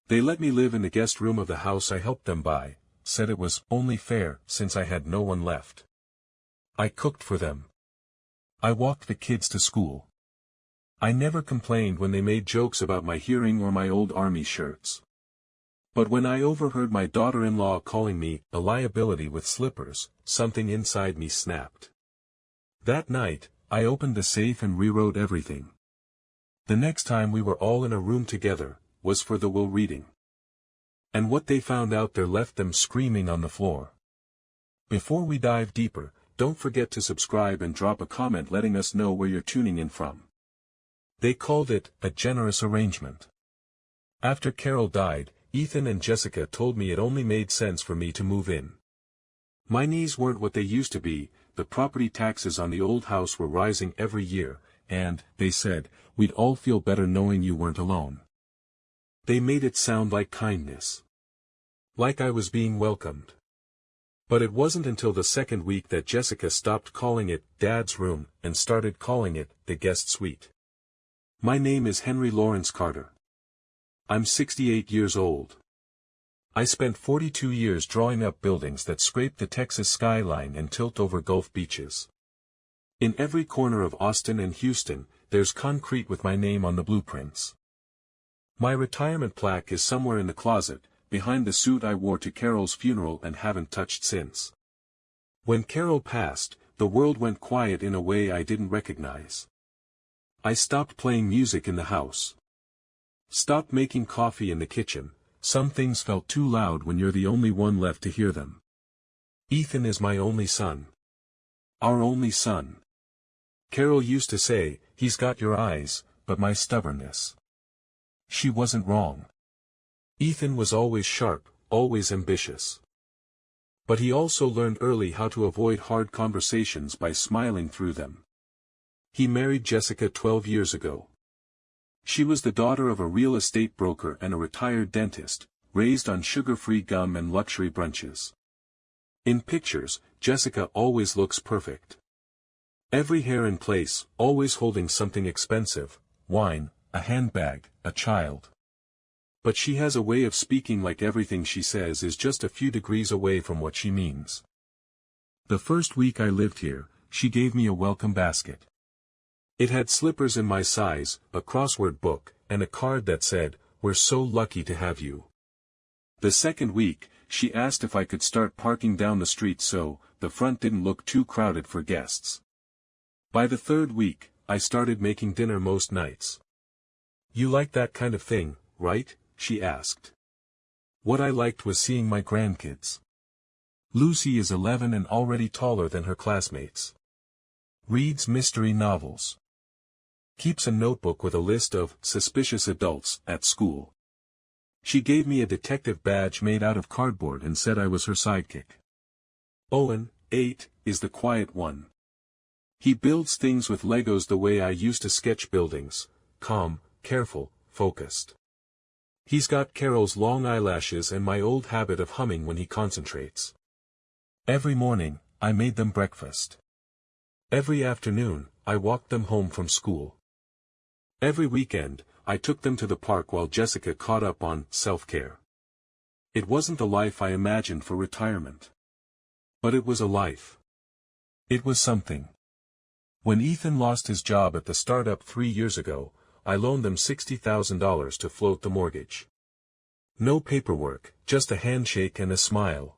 They let me live in the guest room of the house I helped them buy, said it was only fair since I had no one left. I cooked for them. I walked the kids to school. I never complained when they made jokes about my hearing or my old army shirts. But when I overheard my daughter-in-law calling me a liability with slippers, something inside me snapped. That night, I opened the safe and rewrote everything. The next time we were all in a room together, was for the will reading. And what they found out there left them screaming on the floor. Before we dive deeper, don't forget to subscribe and drop a comment letting us know where you're tuning in from. They called it a generous arrangement. After Carol died, Ethan and Jessica told me it only made sense for me to move in. My knees weren't what they used to be, the property taxes on the old house were rising every year, and, they said, we'd all feel better knowing you weren't alone. They made it sound like kindness. Like I was being welcomed. But it wasn't until the second week that Jessica stopped calling it Dad's room and started calling it the guest suite. My name is Henry Lawrence Carter. I'm 68 years old. I spent 42 years drawing up buildings that scrape the Texas skyline and tilt over Gulf beaches. In every corner of Austin and Houston, there's concrete with my name on the blueprints. My retirement plaque is somewhere in the closet, behind the suit I wore to Carol's funeral and haven't touched since. When Carol passed, the world went quiet in a way I didn't recognize. I stopped playing music in the house. Stopped making coffee in the kitchen. Some things felt too loud when you're the only one left to hear them. Ethan is my only son. Our only son. Carol used to say, he's got your eyes, but my stubbornness. She wasn't wrong. Ethan was always sharp, always ambitious. But he also learned early how to avoid hard conversations by smiling through them. He married Jessica 12 years ago. She was the daughter of a real estate broker and a retired dentist, raised on sugar-free gum and luxury brunches. In pictures, Jessica always looks perfect. Every hair in place, always holding something expensive, wine, a handbag, a child. But she has a way of speaking like everything she says is just a few degrees away from what she means. The first week I lived here, she gave me a welcome basket. It had slippers in my size, a crossword book, and a card that said, "We're so lucky to have you." The second week, she asked if I could start parking down the street so the front didn't look too crowded for guests. By the third week, I started making dinner most nights. "You like that kind of thing, right?" she asked. What I liked was seeing my grandkids. Lucy is 11 and already taller than her classmates. Reads mystery novels. Keeps a notebook with a list of suspicious adults at school. She gave me a detective badge made out of cardboard and said I was her sidekick. Owen, 8, is the quiet one. He builds things with Legos the way I used to sketch buildings, calm, careful, focused. He's got Carol's long eyelashes and my old habit of humming when he concentrates. Every morning, I made them breakfast. Every afternoon, I walked them home from school. Every weekend, I took them to the park while Jessica caught up on self-care. It wasn't the life I imagined for retirement. But it was a life. It was something. When Ethan lost his job at the startup 3 years ago, I loaned them $60,000 to float the mortgage. No paperwork, just a handshake and a smile.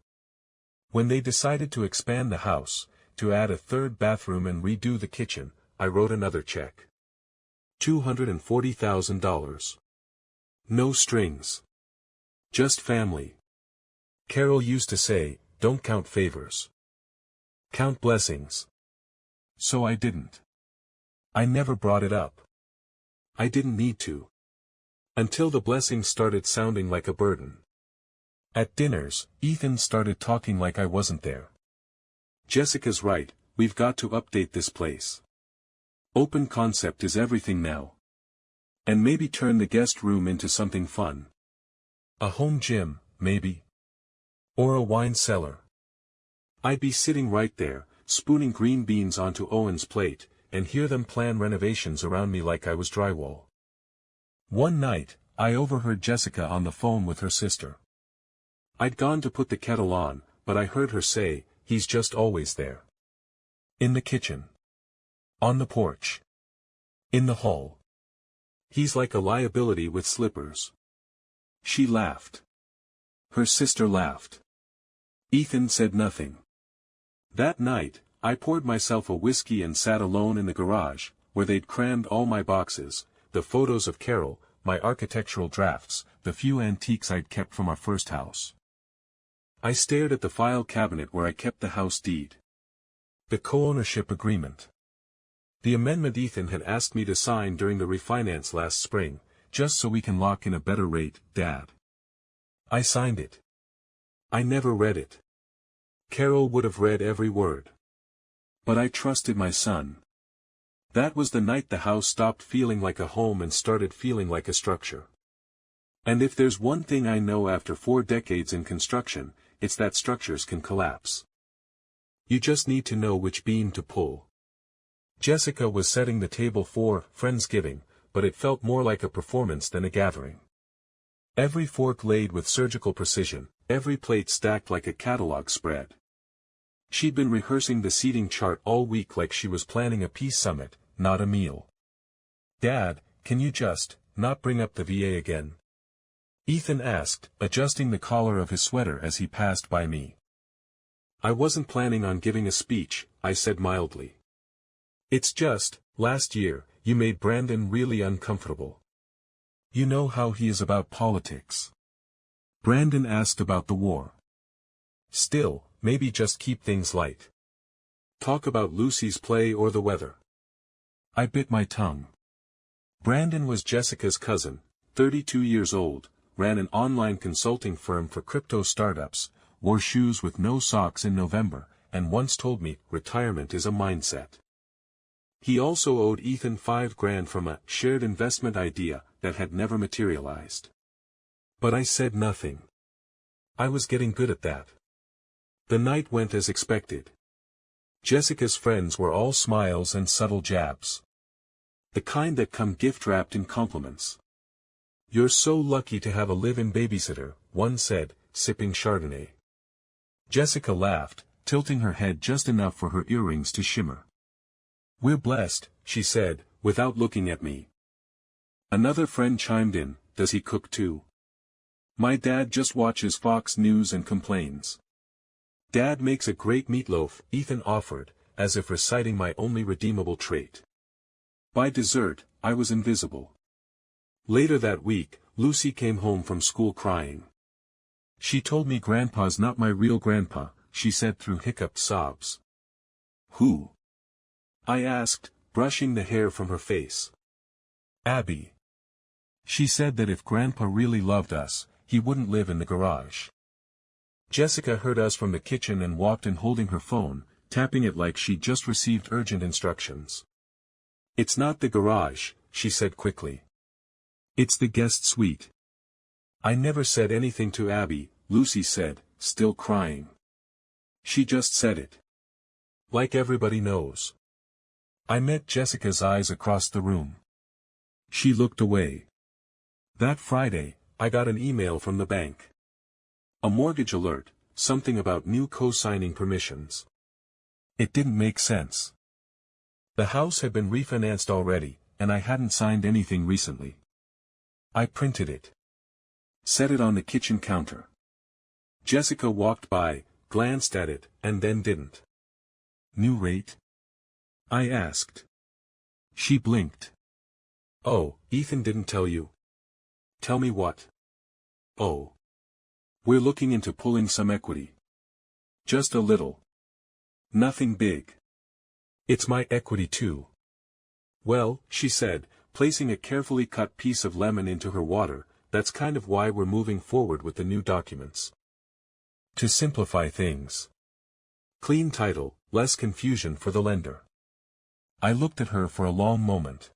When they decided to expand the house, to add a third bathroom and redo the kitchen, I wrote another check. $240,000. No strings. Just family. Carol used to say, "Don't count favors. Count blessings." So I didn't. I never brought it up. I didn't need to. Until the blessings started sounding like a burden. At dinners, Ethan started talking like I wasn't there. "Jessica's right, we've got to update this place. Open concept is everything now. And maybe turn the guest room into something fun. A home gym, maybe. Or a wine cellar." I'd be sitting right there, spooning green beans onto Owen's plate, and hear them plan renovations around me like I was drywall. One night, I overheard Jessica on the phone with her sister. I'd gone to put the kettle on, but I heard her say, "He's just always there. In the kitchen. On the porch. In the hall. He's like a liability with slippers." She laughed. Her sister laughed. Ethan said nothing. That night, I poured myself a whiskey and sat alone in the garage, where they'd crammed all my boxes, the photos of Carol, my architectural drafts, the few antiques I'd kept from our first house. I stared at the file cabinet where I kept the house deed. The co-ownership agreement. The amendment Ethan had asked me to sign during the refinance last spring, just so we can lock in a better rate, Dad. I signed it. I never read it. Carol would have read every word. But I trusted my son. That was the night the house stopped feeling like a home and started feeling like a structure. And if there's one thing I know after 4 decades in construction, it's that structures can collapse. You just need to know which beam to pull. Jessica was setting the table for Friendsgiving, but it felt more like a performance than a gathering. Every fork laid with surgical precision, every plate stacked like a catalog spread. She'd been rehearsing the seating chart all week like she was planning a peace summit, not a meal. "Dad, can you just not bring up the VA again?" Ethan asked, adjusting the collar of his sweater as he passed by me. "I wasn't planning on giving a speech," I said mildly. "It's just, last year, you made Brandon really uncomfortable. You know how he is about politics." Brandon asked about the war. "Still, maybe just keep things light. Talk about Lucy's play or the weather." I bit my tongue. Brandon was Jessica's cousin, 32 years old, ran an online consulting firm for crypto startups, wore shoes with no socks in November, and once told me retirement is a mindset. He also owed Ethan $5,000 from a shared investment idea that had never materialized. But I said nothing. I was getting good at that. The night went as expected. Jessica's friends were all smiles and subtle jabs. The kind that come gift-wrapped in compliments. "You're so lucky to have a live-in babysitter," one said, sipping Chardonnay. Jessica laughed, tilting her head just enough for her earrings to shimmer. "We're blessed," she said, without looking at me. Another friend chimed in, "Does he cook too?" "My dad just watches Fox News and complains." "Dad makes a great meatloaf," Ethan offered, as if reciting my only redeemable trait. By dessert, I was invisible. Later that week, Lucy came home from school crying. "She told me Grandpa's not my real grandpa," she said through hiccuped sobs. "Who?" I asked, brushing the hair from her face. "Abby. She said that if Grandpa really loved us, he wouldn't live in the garage." Jessica heard us from the kitchen and walked in holding her phone, tapping it like she'd just received urgent instructions. "It's not the garage," she said quickly. "It's the guest suite." "I never said anything to Abby," Lucy said, still crying. "She just said it. Like everybody knows." I met Jessica's eyes across the room. She looked away. That Friday, I got an email from the bank. A mortgage alert, something about new co-signing permissions. It didn't make sense. The house had been refinanced already, and I hadn't signed anything recently. I printed it. Set it on the kitchen counter. Jessica walked by, glanced at it, and then didn't. "New rate?" I asked. She blinked. "Oh, Ethan didn't tell you?" "Tell me what?" "Oh. We're looking into pulling some equity. Just a little. Nothing big. It's my equity too." "Well," she said, placing a carefully cut piece of lemon into her water, "that's kind of why we're moving forward with the new documents. To simplify things. Clean title, less confusion for the lender." I looked at her for a long moment.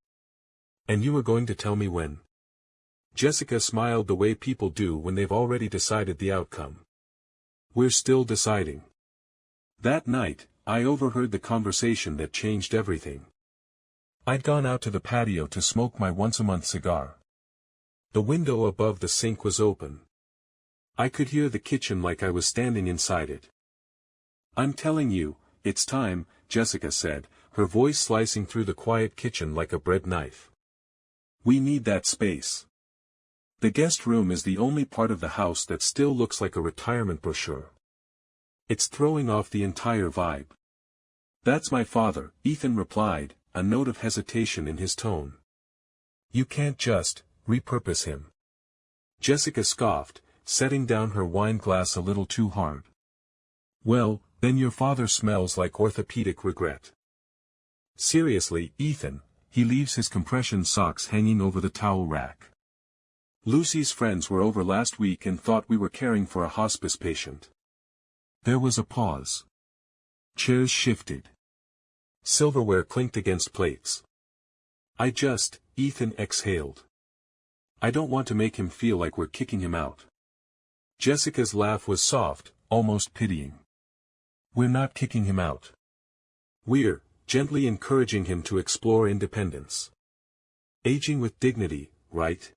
"And you were going to tell me when?" Jessica smiled the way people do when they've already decided the outcome. "We're still deciding." That night, I overheard the conversation that changed everything. I'd gone out to the patio to smoke my once-a-month cigar. The window above the sink was open. I could hear the kitchen like I was standing inside it. "I'm telling you, it's time," Jessica said, her voice slicing through the quiet kitchen like a bread knife. "We need that space. The guest room is the only part of the house that still looks like a retirement brochure. It's throwing off the entire vibe." "That's my father," Ethan replied, a note of hesitation in his tone. "You can't just repurpose him." Jessica scoffed, setting down her wine glass a little too hard. "Well, then your father smells like orthopedic regret." "Seriously, Ethan, he leaves his compression socks hanging over the towel rack. Lucy's friends were over last week and thought we were caring for a hospice patient." There was a pause. Chairs shifted. Silverware clinked against plates. Ethan exhaled. "I don't want to make him feel like we're kicking him out." Jessica's laugh was soft, almost pitying. "We're not kicking him out. We're gently encouraging him to explore independence. Aging with dignity, right?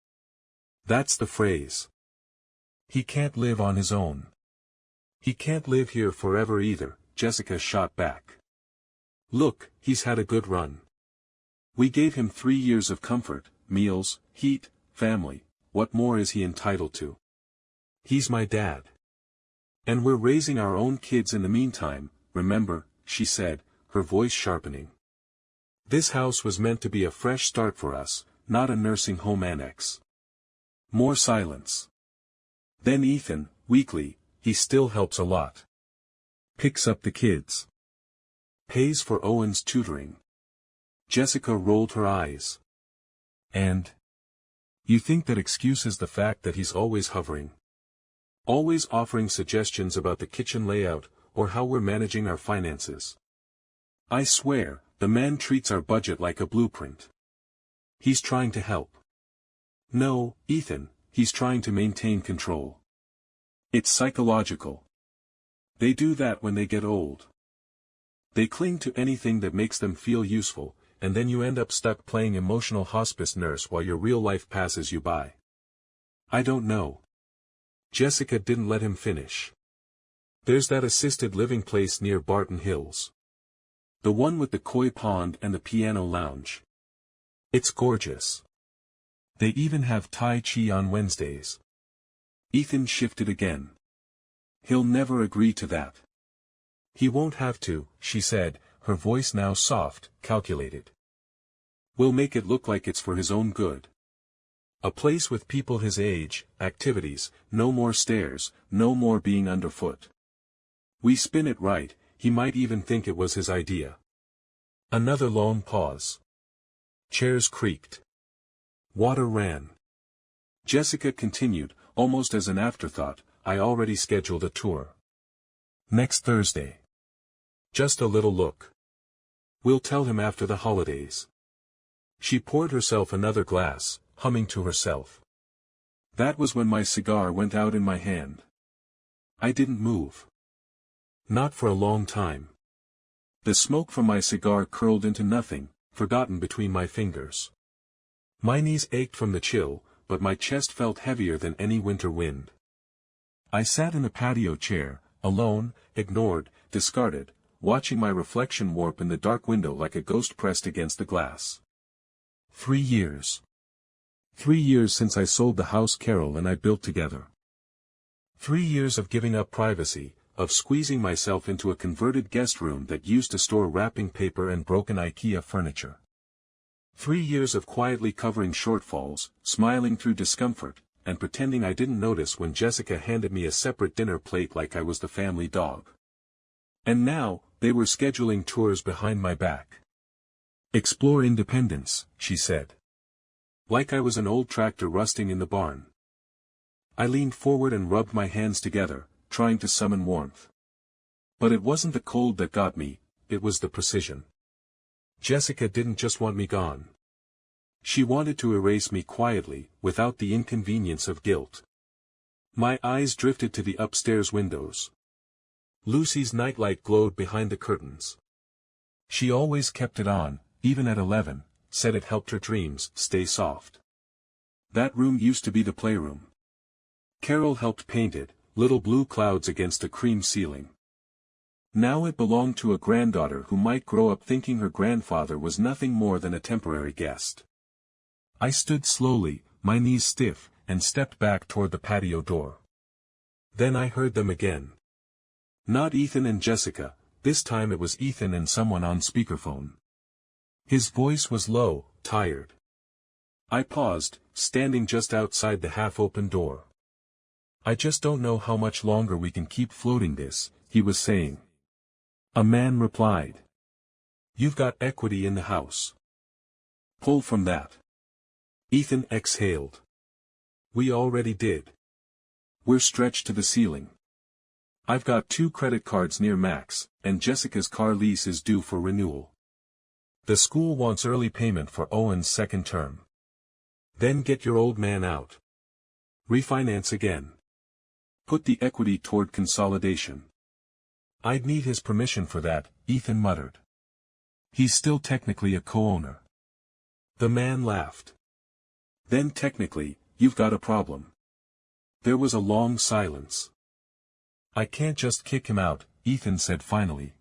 That's the phrase. He can't live on his own." "He can't live here forever either," Jessica shot back. "Look, he's had a good run. We gave him 3 years of comfort, meals, heat, family. What more is he entitled to? He's my dad. And we're raising our own kids in the meantime, remember," she said, her voice sharpening. "This house was meant to be a fresh start for us, not a nursing home annex." More silence. Then Ethan, weakly, "He still helps a lot. Picks up the kids. Pays for Owen's tutoring." Jessica rolled her eyes. "And? You think that excuses the fact that he's always hovering? Always offering suggestions about the kitchen layout, or how we're managing our finances? I swear, the man treats our budget like a blueprint. He's trying to help." "No, Ethan, he's trying to maintain control. It's psychological. They do that when they get old. They cling to anything that makes them feel useful, and then you end up stuck playing emotional hospice nurse while your real life passes you by." "I don't know." Jessica didn't let him finish. "There's that assisted living place near Barton Hills. The one with the koi pond and the piano lounge. It's gorgeous. They even have Tai Chi on Wednesdays." Ethan shifted again. "He'll never agree to that." "He won't have to," she said, her voice now soft, calculated. "We'll make it look like it's for his own good. A place with people his age, activities, no more stairs, no more being underfoot. We spin it right, he might even think it was his idea." Another long pause. Chairs creaked. Water ran. Jessica continued, almost as an afterthought, "I already scheduled a tour. Next Thursday. Just a little look. We'll tell him after the holidays." She poured herself another glass, humming to herself. "That was when my cigar went out in my hand. I didn't move. Not for a long time. The smoke from my cigar curled into nothing, forgotten between my fingers. My knees ached from the chill, but my chest felt heavier than any winter wind. I sat in a patio chair, alone, ignored, discarded, watching my reflection warp in the dark window like a ghost pressed against the glass. 3 years. 3 years since I sold the house Carol and I built together. 3 years of giving up privacy, of squeezing myself into a converted guest room that used to store wrapping paper and broken IKEA furniture. 3 years of quietly covering shortfalls, smiling through discomfort, and pretending I didn't notice when Jessica handed me a separate dinner plate like I was the family dog. And now, they were scheduling tours behind my back. "Explore independence," she said. Like I was an old tractor rusting in the barn. I leaned forward and rubbed my hands together, trying to summon warmth. But it wasn't the cold that got me, it was the precision. Jessica didn't just want me gone. She wanted to erase me quietly, without the inconvenience of guilt. My eyes drifted to the upstairs windows. Lucy's nightlight glowed behind the curtains. She always kept it on, even at 11, said it helped her dreams stay soft. That room used to be the playroom. Carol helped paint it, little blue clouds against a cream ceiling. Now it belonged to a granddaughter who might grow up thinking her grandfather was nothing more than a temporary guest. I stood slowly, my knees stiff, and stepped back toward the patio door. Then I heard them again. Not Ethan and Jessica, this time it was Ethan and someone on speakerphone. His voice was low, tired. I paused, standing just outside the half-open door. I just don't know how much longer we can keep floating this, he was saying. A man replied. You've got equity in the house. Pull from that. Ethan exhaled. We already did. We're stretched to the ceiling. I've got 2 credit cards near max, and Jessica's car lease is due for renewal. The school wants early payment for Owen's second term. Then get your old man out. Refinance again. Put the equity toward consolidation. I'd need his permission for that, Ethan muttered. He's still technically a co-owner. The man laughed. Then technically, you've got a problem. There was a long silence. I can't just kick him out, Ethan said finally.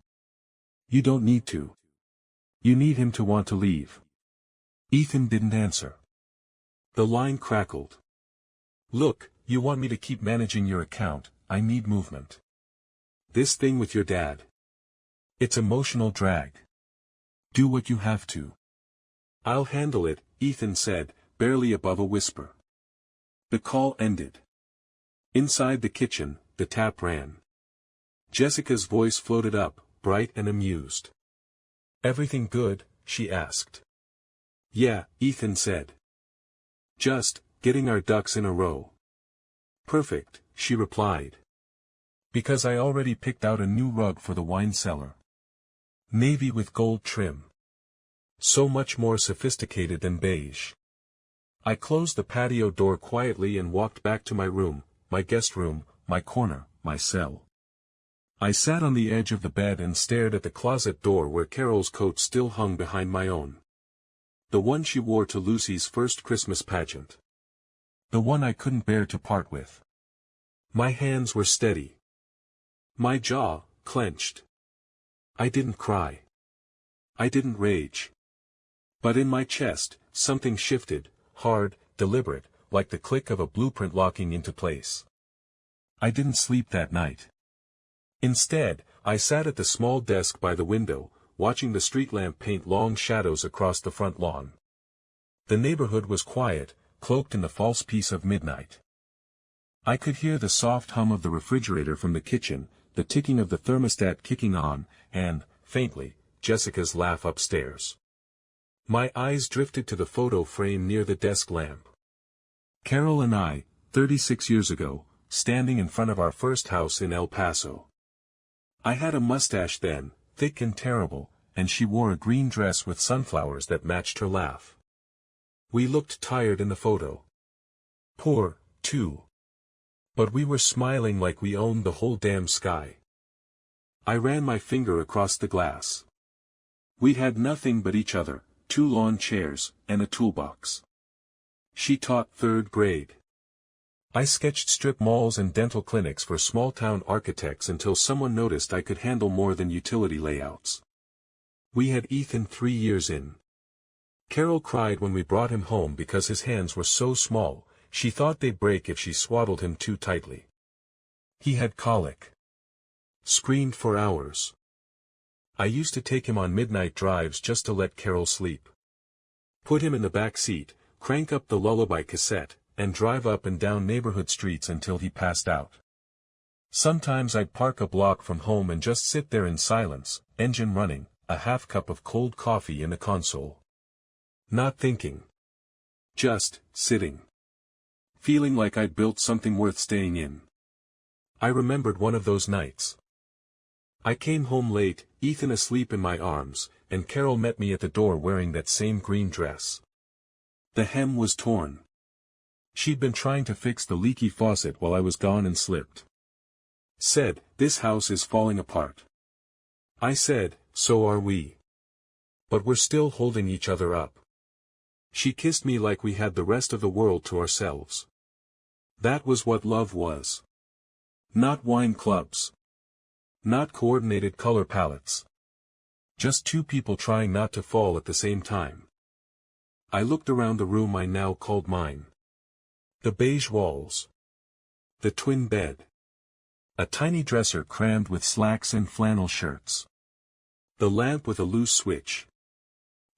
You don't need to. You need him to want to leave. Ethan didn't answer. The line crackled. Look, you want me to keep managing your account, I need movement. This thing with your dad. It's emotional drag. Do what you have to. I'll handle it, Ethan said, barely above a whisper. The call ended. Inside the kitchen, the tap ran. Jessica's voice floated up, bright and amused. Everything good? She asked. Yeah, Ethan said. Just, getting our ducks in a row. Perfect, she replied. Because I already picked out a new rug for the wine cellar. Navy with gold trim. So much more sophisticated than beige. I closed the patio door quietly and walked back to my room, my guest room, my corner, my cell. I sat on the edge of the bed and stared at the closet door where Carol's coat still hung behind my own. The one she wore to Lucy's first Christmas pageant. The one I couldn't bear to part with. My hands were steady. My jaw, clenched. I didn't cry. I didn't rage. But in my chest, something shifted, hard, deliberate, like the click of a blueprint locking into place. I didn't sleep that night. Instead, I sat at the small desk by the window, watching the street lamp paint long shadows across the front lawn. The neighborhood was quiet, cloaked in the false peace of midnight. I could hear the soft hum of the refrigerator from the kitchen, the ticking of the thermostat kicking on, and, faintly, Jessica's laugh upstairs. My eyes drifted to the photo frame near the desk lamp. Carol and I, 36 years ago, standing in front of our first house in El Paso. I had a mustache then, thick and terrible, and she wore a green dress with sunflowers that matched her laugh. We looked tired in the photo. Poor, too. But we were smiling like we owned the whole damn sky. I ran my finger across the glass. We'd had nothing but each other, 2 lawn chairs, and a toolbox. She taught 3rd grade. I sketched strip malls and dental clinics for small-town architects until someone noticed I could handle more than utility layouts. We had Ethan 3 years in. Carol cried when we brought him home because his hands were so small, she thought they'd break if she swaddled him too tightly. He had colic. Screamed for hours. I used to take him on midnight drives just to let Carol sleep. Put him in the back seat, crank up the lullaby cassette, and drive up and down neighborhood streets until he passed out. Sometimes I'd park a block from home and just sit there in silence, engine running, a half cup of cold coffee in the console. Not thinking. Just, sitting. Feeling like I'd built something worth staying in. I remembered one of those nights. I came home late, Ethan asleep in my arms, and Carol met me at the door wearing that same green dress. The hem was torn. She'd been trying to fix the leaky faucet while I was gone and slipped. Said, "This house is falling apart." I said, "So are we. But we're still holding each other up." She kissed me like we had the rest of the world to ourselves. That was what love was. Not wine clubs. Not coordinated color palettes. Just two people trying not to fall at the same time. I looked around the room I now called mine. The beige walls. The twin bed. A tiny dresser crammed with slacks and flannel shirts. The lamp with a loose switch.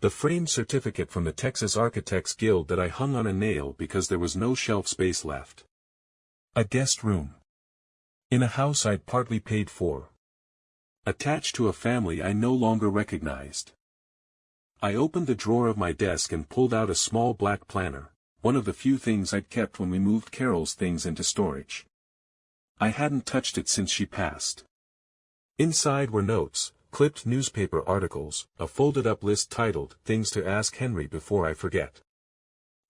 The framed certificate from the Texas Architects Guild that I hung on a nail because there was no shelf space left. A guest room. In a house I'd partly paid for. Attached to a family I no longer recognized. I opened the drawer of my desk and pulled out a small black planner, one of the few things I'd kept when we moved Carol's things into storage. I hadn't touched it since she passed. Inside were notes, clipped newspaper articles, a folded-up list titled, Things to Ask Henry Before I Forget.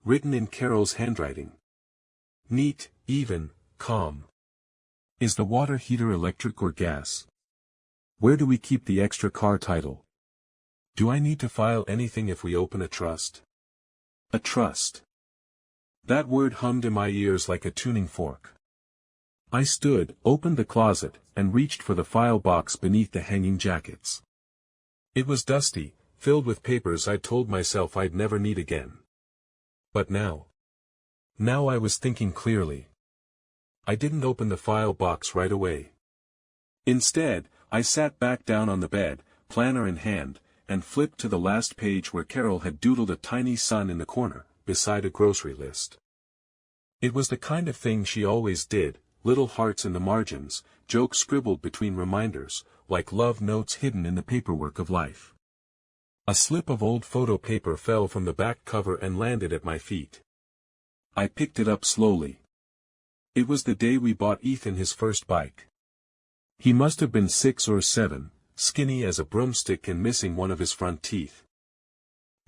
Written in Carol's handwriting. Neat, even, calm. Is the water heater electric or gas? Where do we keep the extra car title? Do I need to file anything if we open a trust? A trust. That word hummed in my ears like a tuning fork. I stood, opened the closet, and reached for the file box beneath the hanging jackets. It was dusty, filled with papers I told myself I'd never need again. But now I was thinking clearly. I didn't open the file box right away. Instead, I sat back down on the bed, planner in hand, and flipped to the last page where Carol had doodled a tiny sun in the corner, beside a grocery list. It was the kind of thing she always did, little hearts in the margins, jokes scribbled between reminders, like love notes hidden in the paperwork of life. A slip of old photo paper fell from the back cover and landed at my feet. I picked it up slowly. It was the day we bought Ethan his first bike. He must have been 6 or 7, skinny as a broomstick and missing one of his front teeth.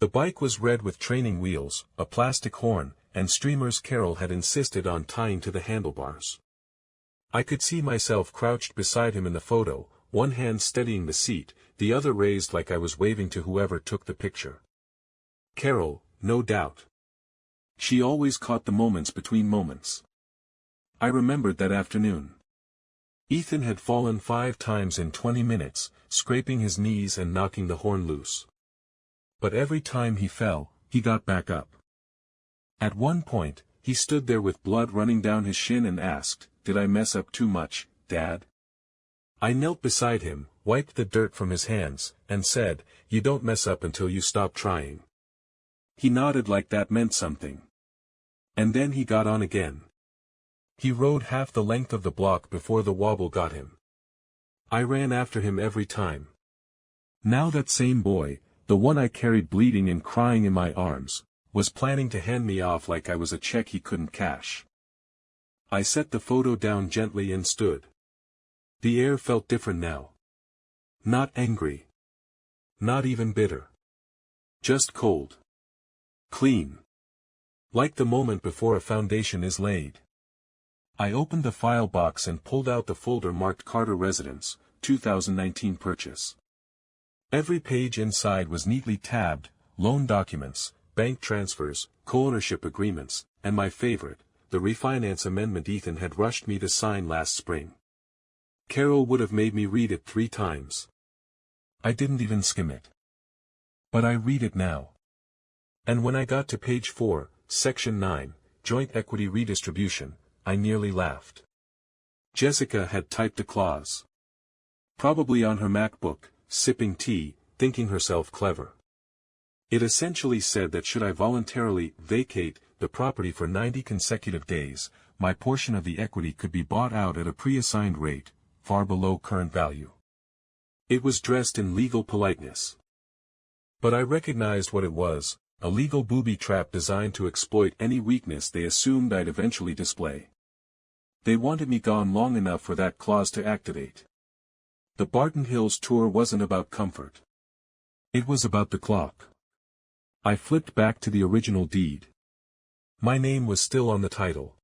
The bike was red with training wheels, a plastic horn, and streamers Carol had insisted on tying to the handlebars. I could see myself crouched beside him in the photo, one hand steadying the seat, the other raised like I was waving to whoever took the picture. Carol, no doubt. She always caught the moments between moments. I remembered that afternoon. Ethan had fallen 5 times in 20 minutes, scraping his knees and knocking the horn loose. But every time he fell, he got back up. At one point, he stood there with blood running down his shin and asked, "Did I mess up too much, Dad?" I knelt beside him, wiped the dirt from his hands, and said, "You don't mess up until you stop trying." He nodded like that meant something. And then he got on again. He rode half the length of the block before the wobble got him. I ran after him every time. Now that same boy, the one I carried bleeding and crying in my arms, was planning to hand me off like I was a check he couldn't cash. I set the photo down gently and stood. The air felt different now. Not angry. Not even bitter. Just cold. Clean. Like the moment before a foundation is laid. I opened the file box and pulled out the folder marked Carter Residence, 2019 purchase. Every page inside was neatly tabbed, loan documents, bank transfers, co-ownership agreements, and my favorite, the refinance amendment Ethan had rushed me to sign last spring. Carol would have made me read it 3 times. I didn't even skim it. But I read it now. And when I got to page 4, section 9, joint equity redistribution, I nearly laughed. Jessica had typed the clause. Probably on her MacBook, sipping tea, thinking herself clever. It essentially said that should I voluntarily vacate the property for 90 consecutive days, my portion of the equity could be bought out at a pre-assigned rate, far below current value. It was dressed in legal politeness. But I recognized what it was, a legal booby trap designed to exploit any weakness they assumed I'd eventually display. They wanted me gone long enough for that clause to activate. The Barton Hills tour wasn't about comfort. It was about the clock. I flipped back to the original deed. My name was still on the title.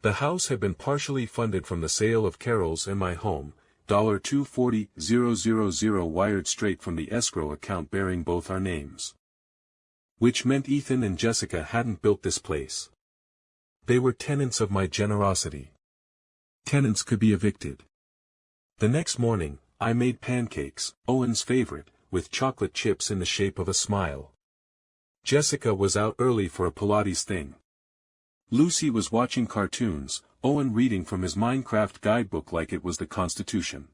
The house had been partially funded from the sale of Carol's and my home, $240,000 wired straight from the escrow account bearing both our names. Which meant Ethan and Jessica hadn't built this place. They were tenants of my generosity. Tenants could be evicted. The next morning, I made pancakes, Owen's favorite, with chocolate chips in the shape of a smile. Jessica was out early for a Pilates thing. Lucy was watching cartoons, Owen reading from his Minecraft guidebook like it was the Constitution.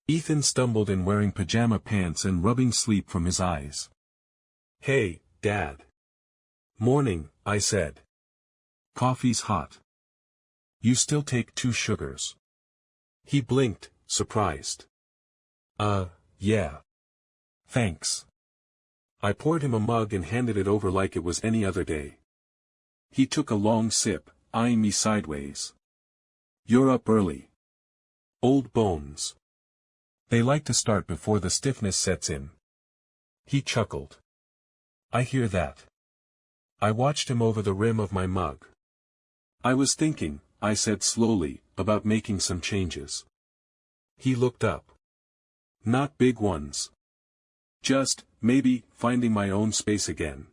Ethan stumbled in wearing pajama pants and rubbing sleep from his eyes. "Hey, Dad." "Morning," I said. "Coffee's hot. You still take 2 sugars." He blinked, surprised. Yeah. Thanks." I poured him a mug and handed it over like it was any other day. He took a long sip, eyeing me sideways. "You're up early." "Old bones. They like to start before the stiffness sets in." He chuckled. "I hear that." I watched him over the rim of my mug. "I was thinking," I said slowly, "about making some changes." He looked up. "Not big ones. Just, maybe, finding my own space again.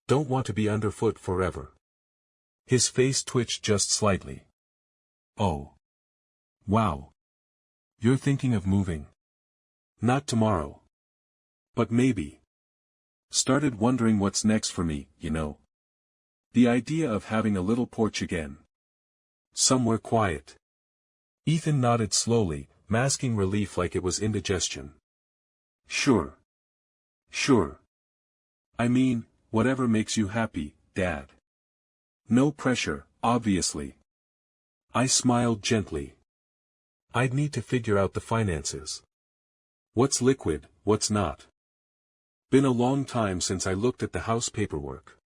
Don't want to be underfoot forever." His face twitched just slightly. "Oh. Wow. You're thinking of moving?" "Not tomorrow. But maybe. Started wondering what's next for me, you know. The idea of having a little porch again. Somewhere quiet." Ethan nodded slowly, masking relief like it was indigestion. Sure. I mean, whatever makes you happy, Dad. No pressure, obviously." I smiled gently. "I'd need to figure out the finances. What's liquid, what's not. Been a long time since I looked at the house paperwork."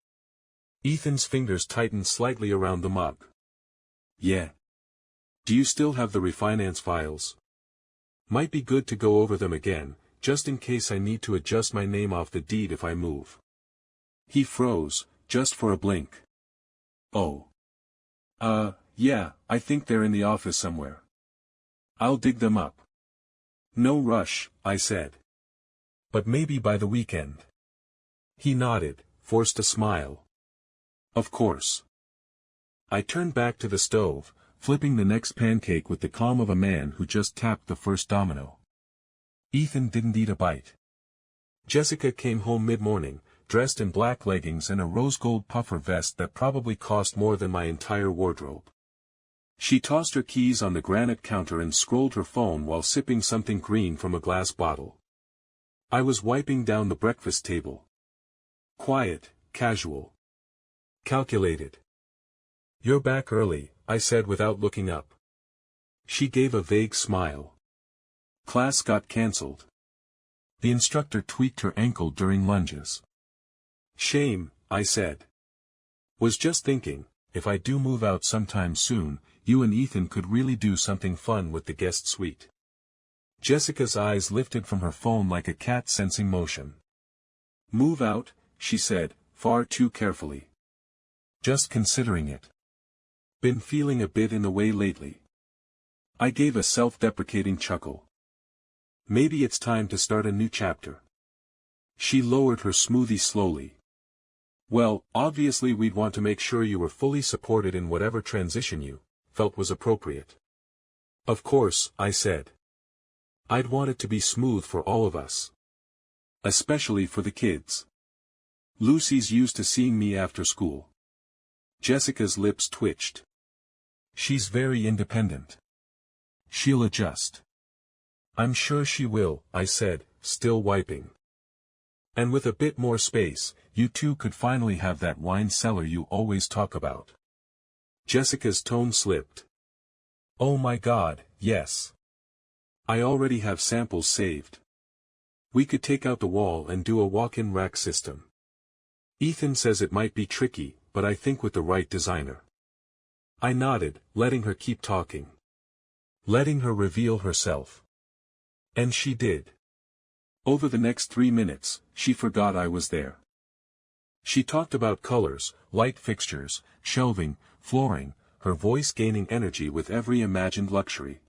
Ethan's fingers tightened slightly around the mug. "Yeah. Do you still have the refinance files? Might be good to go over them again, just in case I need to adjust my name off the deed if I move." He froze, just for a blink. "Oh. Yeah, I think they're in the office somewhere. I'll dig them up." "No rush," I said. "But maybe by the weekend." He nodded, forced a smile. "Of course." I turned back to the stove, flipping the next pancake with the calm of a man who just tapped the first domino. Ethan didn't eat a bite. Jessica came home mid-morning, dressed in black leggings and a rose-gold puffer vest that probably cost more than my entire wardrobe. She tossed her keys on the granite counter and scrolled her phone while sipping something green from a glass bottle. I was wiping down the breakfast table. Quiet, casual. Calculated. "You're back early," I said without looking up. She gave a vague smile. "Class got cancelled. The instructor tweaked her ankle during lunges." "Shame," I said. "Was just thinking, if I do move out sometime soon, you and Ethan could really do something fun with the guest suite." Jessica's eyes lifted from her phone like a cat sensing motion. "Move out," she said, far too carefully. "Just considering it. Been feeling a bit in the way lately." I gave a self-deprecating chuckle. "Maybe it's time to start a new chapter." She lowered her smoothie slowly. "Well, obviously we'd want to make sure you were fully supported in whatever transition you felt was appropriate." "Of course," I said. "I'd want it to be smooth for all of us. Especially for the kids. Lucy's used to seeing me after school." Jessica's lips twitched. "She's very independent. She'll adjust." "I'm sure she will," I said, still wiping. "And with a bit more space, you two could finally have that wine cellar you always talk about." Jessica's tone slipped. "Oh my God, yes. I already have samples saved. We could take out the wall and do a walk-in rack system. Ethan says it might be tricky, but I think with the right designer." I nodded, letting her keep talking. Letting her reveal herself. And she did. Over the next 3 minutes, she forgot I was there. She talked about colors, light fixtures, shelving, flooring, her voice gaining energy with every imagined luxury.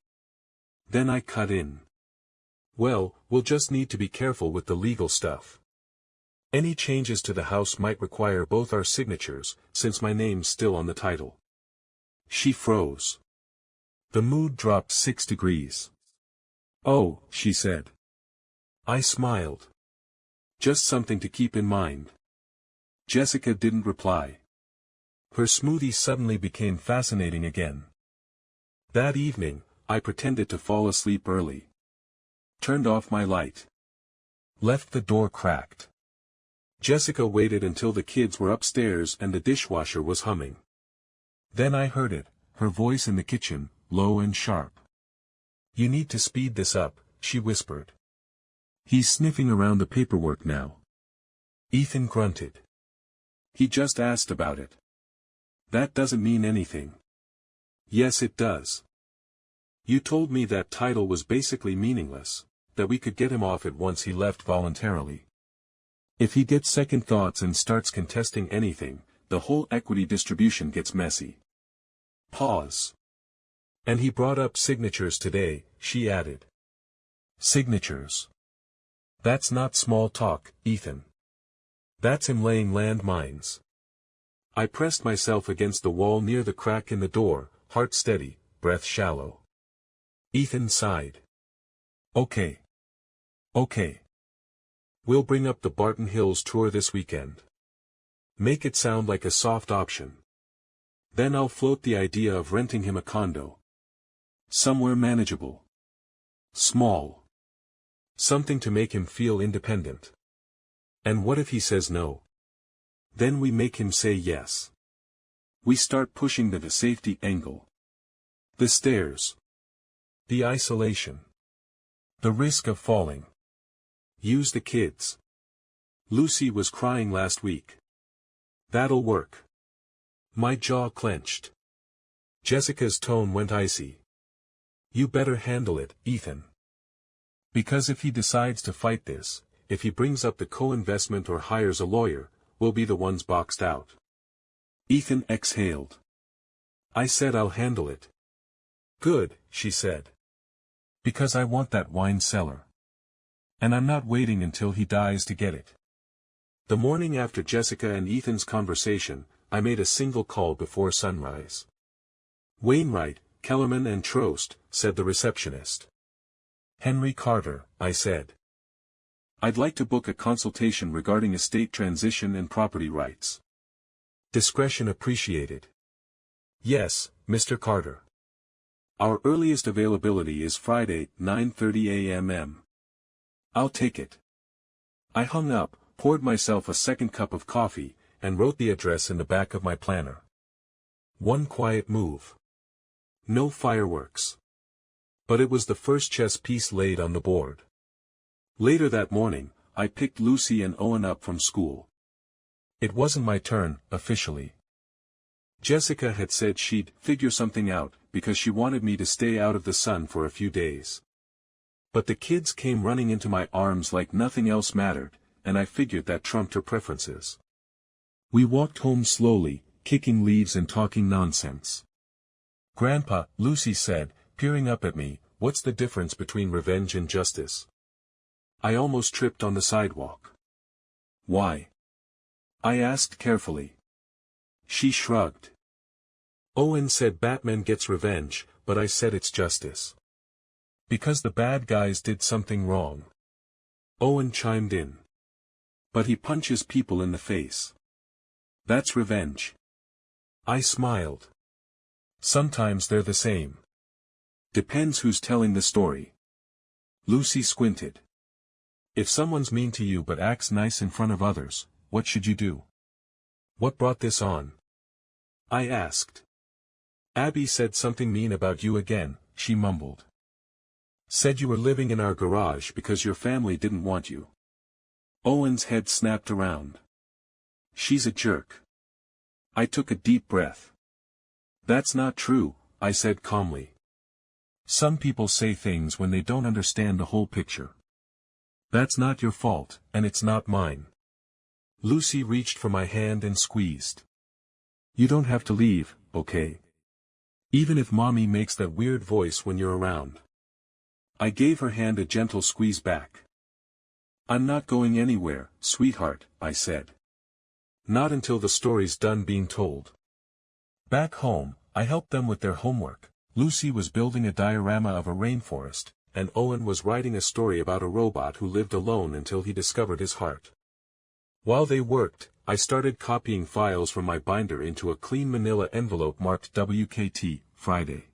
Then I cut in. "Well, we'll just need to be careful with the legal stuff. Any changes to the house might require both our signatures, since my name's still on the title. She froze. The mood dropped 6 degrees. Oh, she said. I smiled. Just something to keep in mind. Jessica didn't reply. Her smoothie suddenly became fascinating again. That evening, I pretended to fall asleep early. Turned off my light. Left the door cracked. Jessica waited until the kids were upstairs and the dishwasher was humming. Then I heard it, her voice in the kitchen, low and sharp. You need to speed this up, she whispered. He's sniffing around the paperwork now. Ethan grunted. He just asked about it. That doesn't mean anything. Yes, it does. You told me that title was basically meaningless, that we could get him off it once he left voluntarily. If he gets second thoughts and starts contesting anything, the whole equity distribution gets messy. Pause. And he brought up signatures today, she added. Signatures. That's not small talk, Ethan. That's him laying landmines. I pressed myself against the wall near the crack in the door, heart steady, breath shallow. Ethan sighed. Okay. Okay. We'll bring up the Barton Hills tour this weekend. Make it sound like a soft option. Then I'll float the idea of renting him a condo. Somewhere manageable. Small. Something to make him feel independent. And what if he says no? Then we make him say yes. We start pushing the safety angle. The stairs. The isolation. The risk of falling. Use the kids. Lucy was crying last week. That'll work. My jaw clenched. Jessica's tone went icy. You better handle it, Ethan. Because if he decides to fight this, if he brings up the co-investment or hires a lawyer, we'll be the ones boxed out. Ethan exhaled. I said I'll handle it. Good, she said. Because I want that wine cellar. And I'm not waiting until he dies to get it. The morning after Jessica and Ethan's conversation, I made a single call before sunrise. Wainwright, Kellerman and Trost, said the receptionist. Henry Carter, I said. I'd like to book a consultation regarding estate transition and property rights. Discretion appreciated. Yes, Mr. Carter. Our earliest availability is Friday, 9:30 a.m. I'll take it. I hung up, poured myself a second cup of coffee, and wrote the address in the back of my planner. One quiet move. No fireworks. But it was the first chess piece laid on the board. Later that morning, I picked Lucy and Owen up from school. It wasn't my turn, officially. Jessica had said she'd figure something out, because she wanted me to stay out of the sun for a few days. But the kids came running into my arms like nothing else mattered, and I figured that trumped her preferences. We walked home slowly, kicking leaves and talking nonsense. Grandpa, Lucy said, peering up at me, what's the difference between revenge and justice? I almost tripped on the sidewalk. Why? I asked carefully. She shrugged. Owen said Batman gets revenge, but I said it's justice. Because the bad guys did something wrong. Owen chimed in. But he punches people in the face. That's revenge. I smiled. Sometimes they're the same. Depends who's telling the story. Lucy squinted. If someone's mean to you but acts nice in front of others, what should you do? What brought this on? I asked. Abby said something mean about you again, she mumbled. Said you were living in our garage because your family didn't want you. Owen's head snapped around. She's a jerk. I took a deep breath. That's not true, I said calmly. Some people say things when they don't understand the whole picture. That's not your fault, and it's not mine. Lucy reached for my hand and squeezed. You don't have to leave, okay? Even if Mommy makes that weird voice when you're around. I gave her hand a gentle squeeze back. I'm not going anywhere, sweetheart, I said. Not until the story's done being told. Back home, I helped them with their homework. Lucy was building a diorama of a rainforest, and Owen was writing a story about a robot who lived alone until he discovered his heart. While they worked, I started copying files from my binder into a clean manila envelope marked WKT, Friday.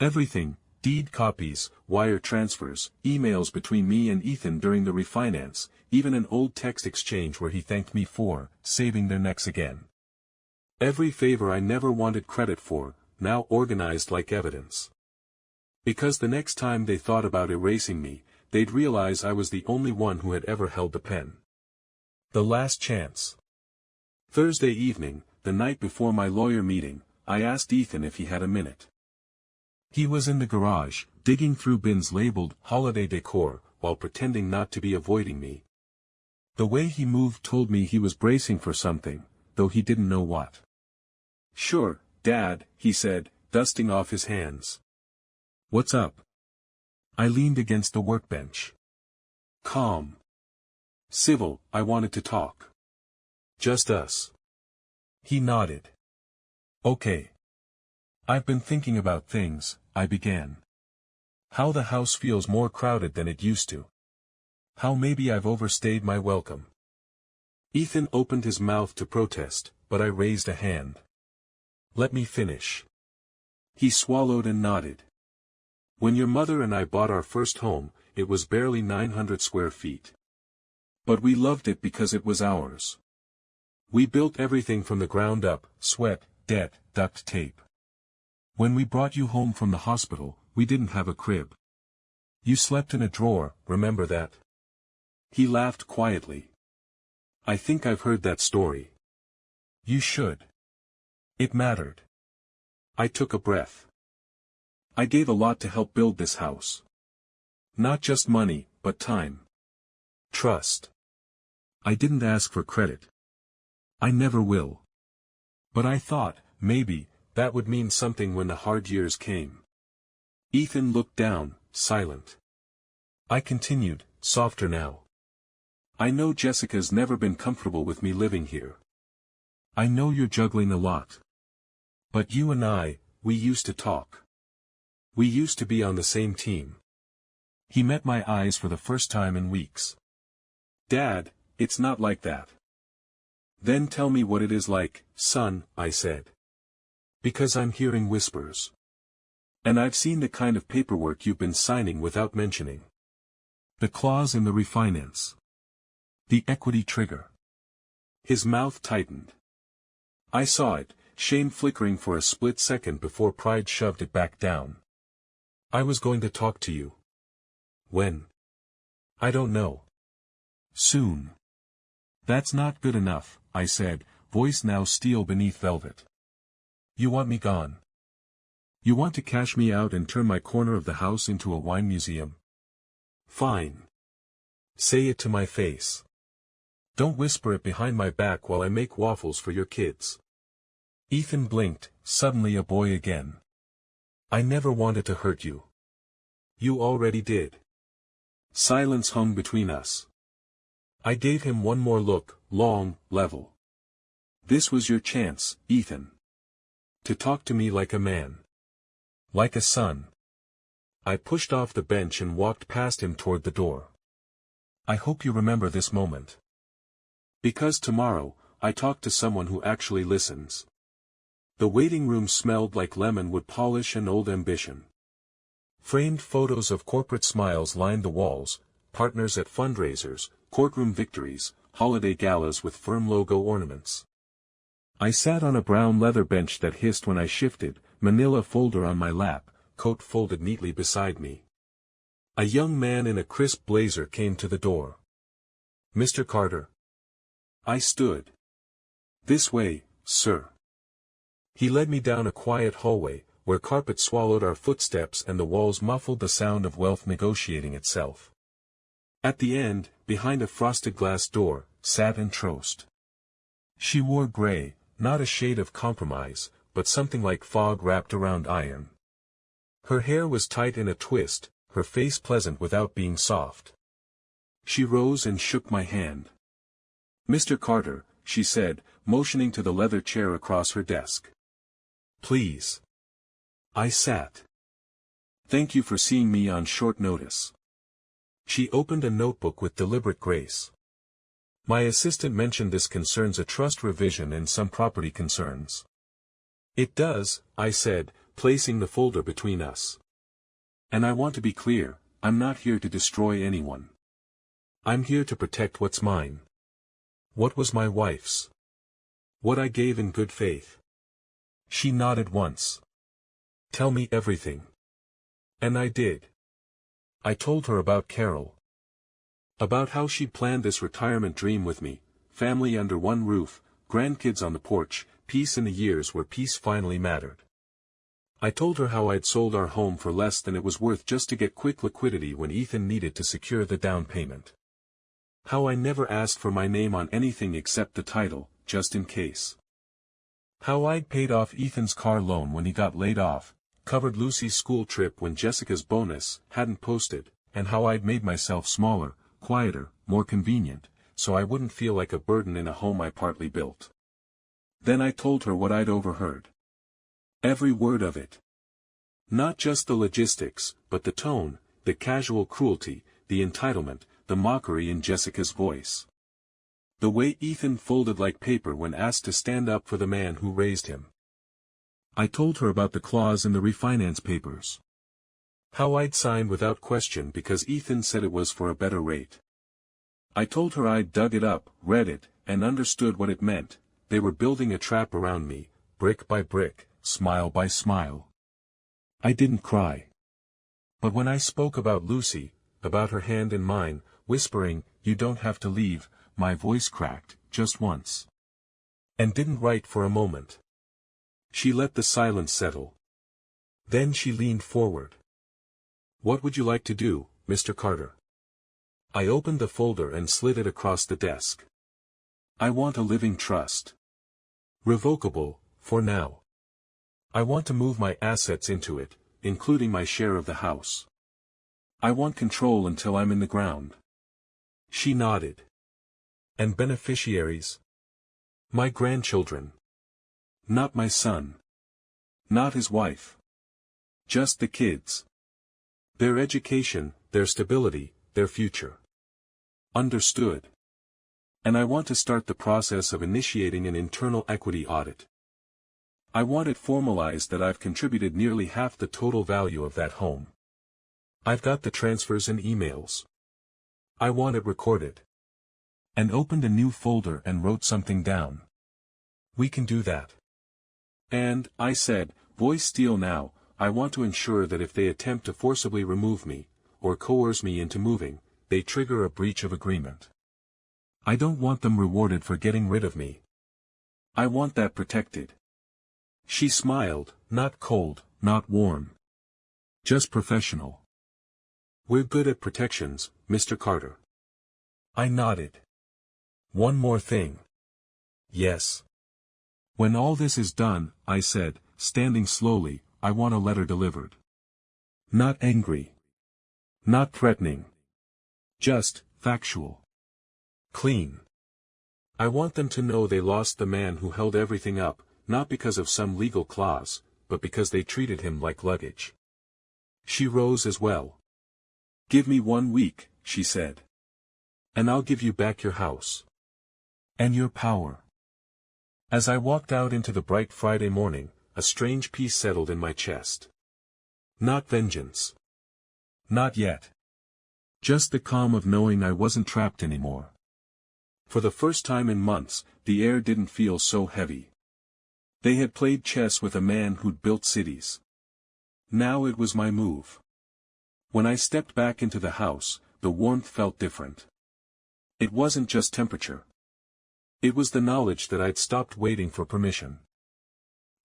Everything, deed copies, wire transfers, emails between me and Ethan during the refinance, even an old text exchange where he thanked me for saving their necks again. Every favor I never wanted credit for, now organized like evidence. Because the next time they thought about erasing me, they'd realize I was the only one who had ever held the pen. The last chance. Thursday evening, the night before my lawyer meeting, I asked Ethan if he had a minute. He was in the garage, digging through bins labeled holiday decor, while pretending not to be avoiding me. The way he moved told me he was bracing for something, though he didn't know what. Sure, Dad, he said, dusting off his hands. What's up? I leaned against the workbench. Calm. Civil, I wanted to talk. Just us. He nodded. Okay. I've been thinking about things, I began. How the house feels more crowded than it used to. How maybe I've overstayed my welcome. Ethan opened his mouth to protest, but I raised a hand. Let me finish. He swallowed and nodded. When your mother and I bought our first home, it was barely 900 square feet. But we loved it because it was ours. We built everything from the ground up, sweat, debt, duct tape. When we brought you home from the hospital, we didn't have a crib. You slept in a drawer, remember that? He laughed quietly. I think I've heard that story. You should. It mattered. I took a breath. I gave a lot to help build this house. Not just money, but time. Trust. I didn't ask for credit. I never will. But I thought, maybe, that would mean something when the hard years came. Ethan looked down, silent. I continued, softer now. I know Jessica's never been comfortable with me living here. I know you're juggling a lot. But you and I, we used to talk. We used to be on the same team. He met my eyes for the first time in weeks. Dad, it's not like that. Then tell me what it is like, son, I said. Because I'm hearing whispers. And I've seen the kind of paperwork you've been signing without mentioning. The clause in the refinance. The equity trigger. His mouth tightened. I saw it, shame flickering for a split second before pride shoved it back down. I was going to talk to you. When? I don't know. Soon. That's not good enough, I said, voice now steel beneath velvet. You want me gone. You want to cash me out and turn my corner of the house into a wine museum? Fine. Say it to my face. Don't whisper it behind my back while I make waffles for your kids. Ethan blinked, suddenly a boy again. I never wanted to hurt you. You already did. Silence hung between us. I gave him one more look, long, level. This was your chance, Ethan. To talk to me like a man. Like a son. I pushed off the bench and walked past him toward the door. I hope you remember this moment. Because tomorrow, I talk to someone who actually listens. The waiting room smelled like lemon wood polish and old ambition. Framed photos of corporate smiles lined the walls, partners at fundraisers, courtroom victories, holiday galas with firm logo ornaments. I sat on a brown leather bench that hissed when I shifted, manila folder on my lap, coat folded neatly beside me. A young man in a crisp blazer came to the door. Mr. Carter. I stood. This way, sir. He led me down a quiet hallway, where carpet swallowed our footsteps and the walls muffled the sound of wealth negotiating itself. At the end, behind a frosted glass door, sat Entrost. She wore gray, not a shade of compromise, but something like fog wrapped around iron. Her hair was tight in a twist, her face pleasant without being soft. She rose and shook my hand. "Mr. Carter," she said, motioning to the leather chair across her desk. "Please." I sat. "Thank you for seeing me on short notice." She opened a notebook with deliberate grace. "My assistant mentioned this concerns a trust revision and some property concerns." "It does," I said, placing the folder between us. "And I want to be clear, I'm not here to destroy anyone. I'm here to protect what's mine. What was my wife's. What I gave in good faith." She nodded once. "Tell me everything." And I did. I told her about Carol. About how she planned this retirement dream with me, family under one roof, grandkids on the porch, peace in the years where peace finally mattered. I told her how I'd sold our home for less than it was worth just to get quick liquidity when Ethan needed to secure the down payment. How I never asked for my name on anything except the title, just in case. How I'd paid off Ethan's car loan when he got laid off, covered Lucy's school trip when Jessica's bonus hadn't posted, and how I'd made myself smaller, quieter, more convenient, so I wouldn't feel like a burden in a home I partly built. Then I told her what I'd overheard. Every word of it. Not just the logistics, but the tone, the casual cruelty, the entitlement, the mockery in Jessica's voice. The way Ethan folded like paper when asked to stand up for the man who raised him. I told her about the clause in the refinance papers. How I'd signed without question because Ethan said it was for a better rate. I told her I'd dug it up, read it, and understood what it meant. They were building a trap around me, brick by brick, smile by smile. I didn't cry. But when I spoke about Lucy, about her hand in mine, whispering, "You don't have to leave," my voice cracked, just once. And didn't write for a moment. She let the silence settle. Then she leaned forward. "What would you like to do, Mr. Carter?" I opened the folder and slid it across the desk. "I want a living trust. Revocable, for now. I want to move my assets into it, including my share of the house. I want control until I'm in the ground." She nodded. "And beneficiaries?" "My grandchildren. Not my son. Not his wife. Just the kids. Their education, their stability, their future." "Understood. And I want to start the process of initiating an internal equity audit. I want it formalized that I've contributed nearly half the total value of that home. I've got the transfers and emails. I want it recorded." And opened a new folder and wrote something down. "We can do that. And," I said, voice steel now, "I want to ensure that if they attempt to forcibly remove me, or coerce me into moving, they trigger a breach of agreement. I don't want them rewarded for getting rid of me. I want that protected." She smiled, not cold, not warm. Just professional. "We're good at protections, Mr. Carter." I nodded. "One more thing." "Yes." "When all this is done," I said, standing slowly, "I want a letter delivered. Not angry. Not threatening. Just, factual. Clean. I want them to know they lost the man who held everything up, not because of some legal clause, but because they treated him like luggage." She rose as well. "Give me 1 week," she said. "And I'll give you back your house. And your power." As I walked out into the bright Friday morning, a strange peace settled in my chest. Not vengeance. Not yet. Just the calm of knowing I wasn't trapped anymore. For the first time in months, the air didn't feel so heavy. They had played chess with a man who'd built cities. Now it was my move. When I stepped back into the house, the warmth felt different. It wasn't just temperature. It was the knowledge that I'd stopped waiting for permission.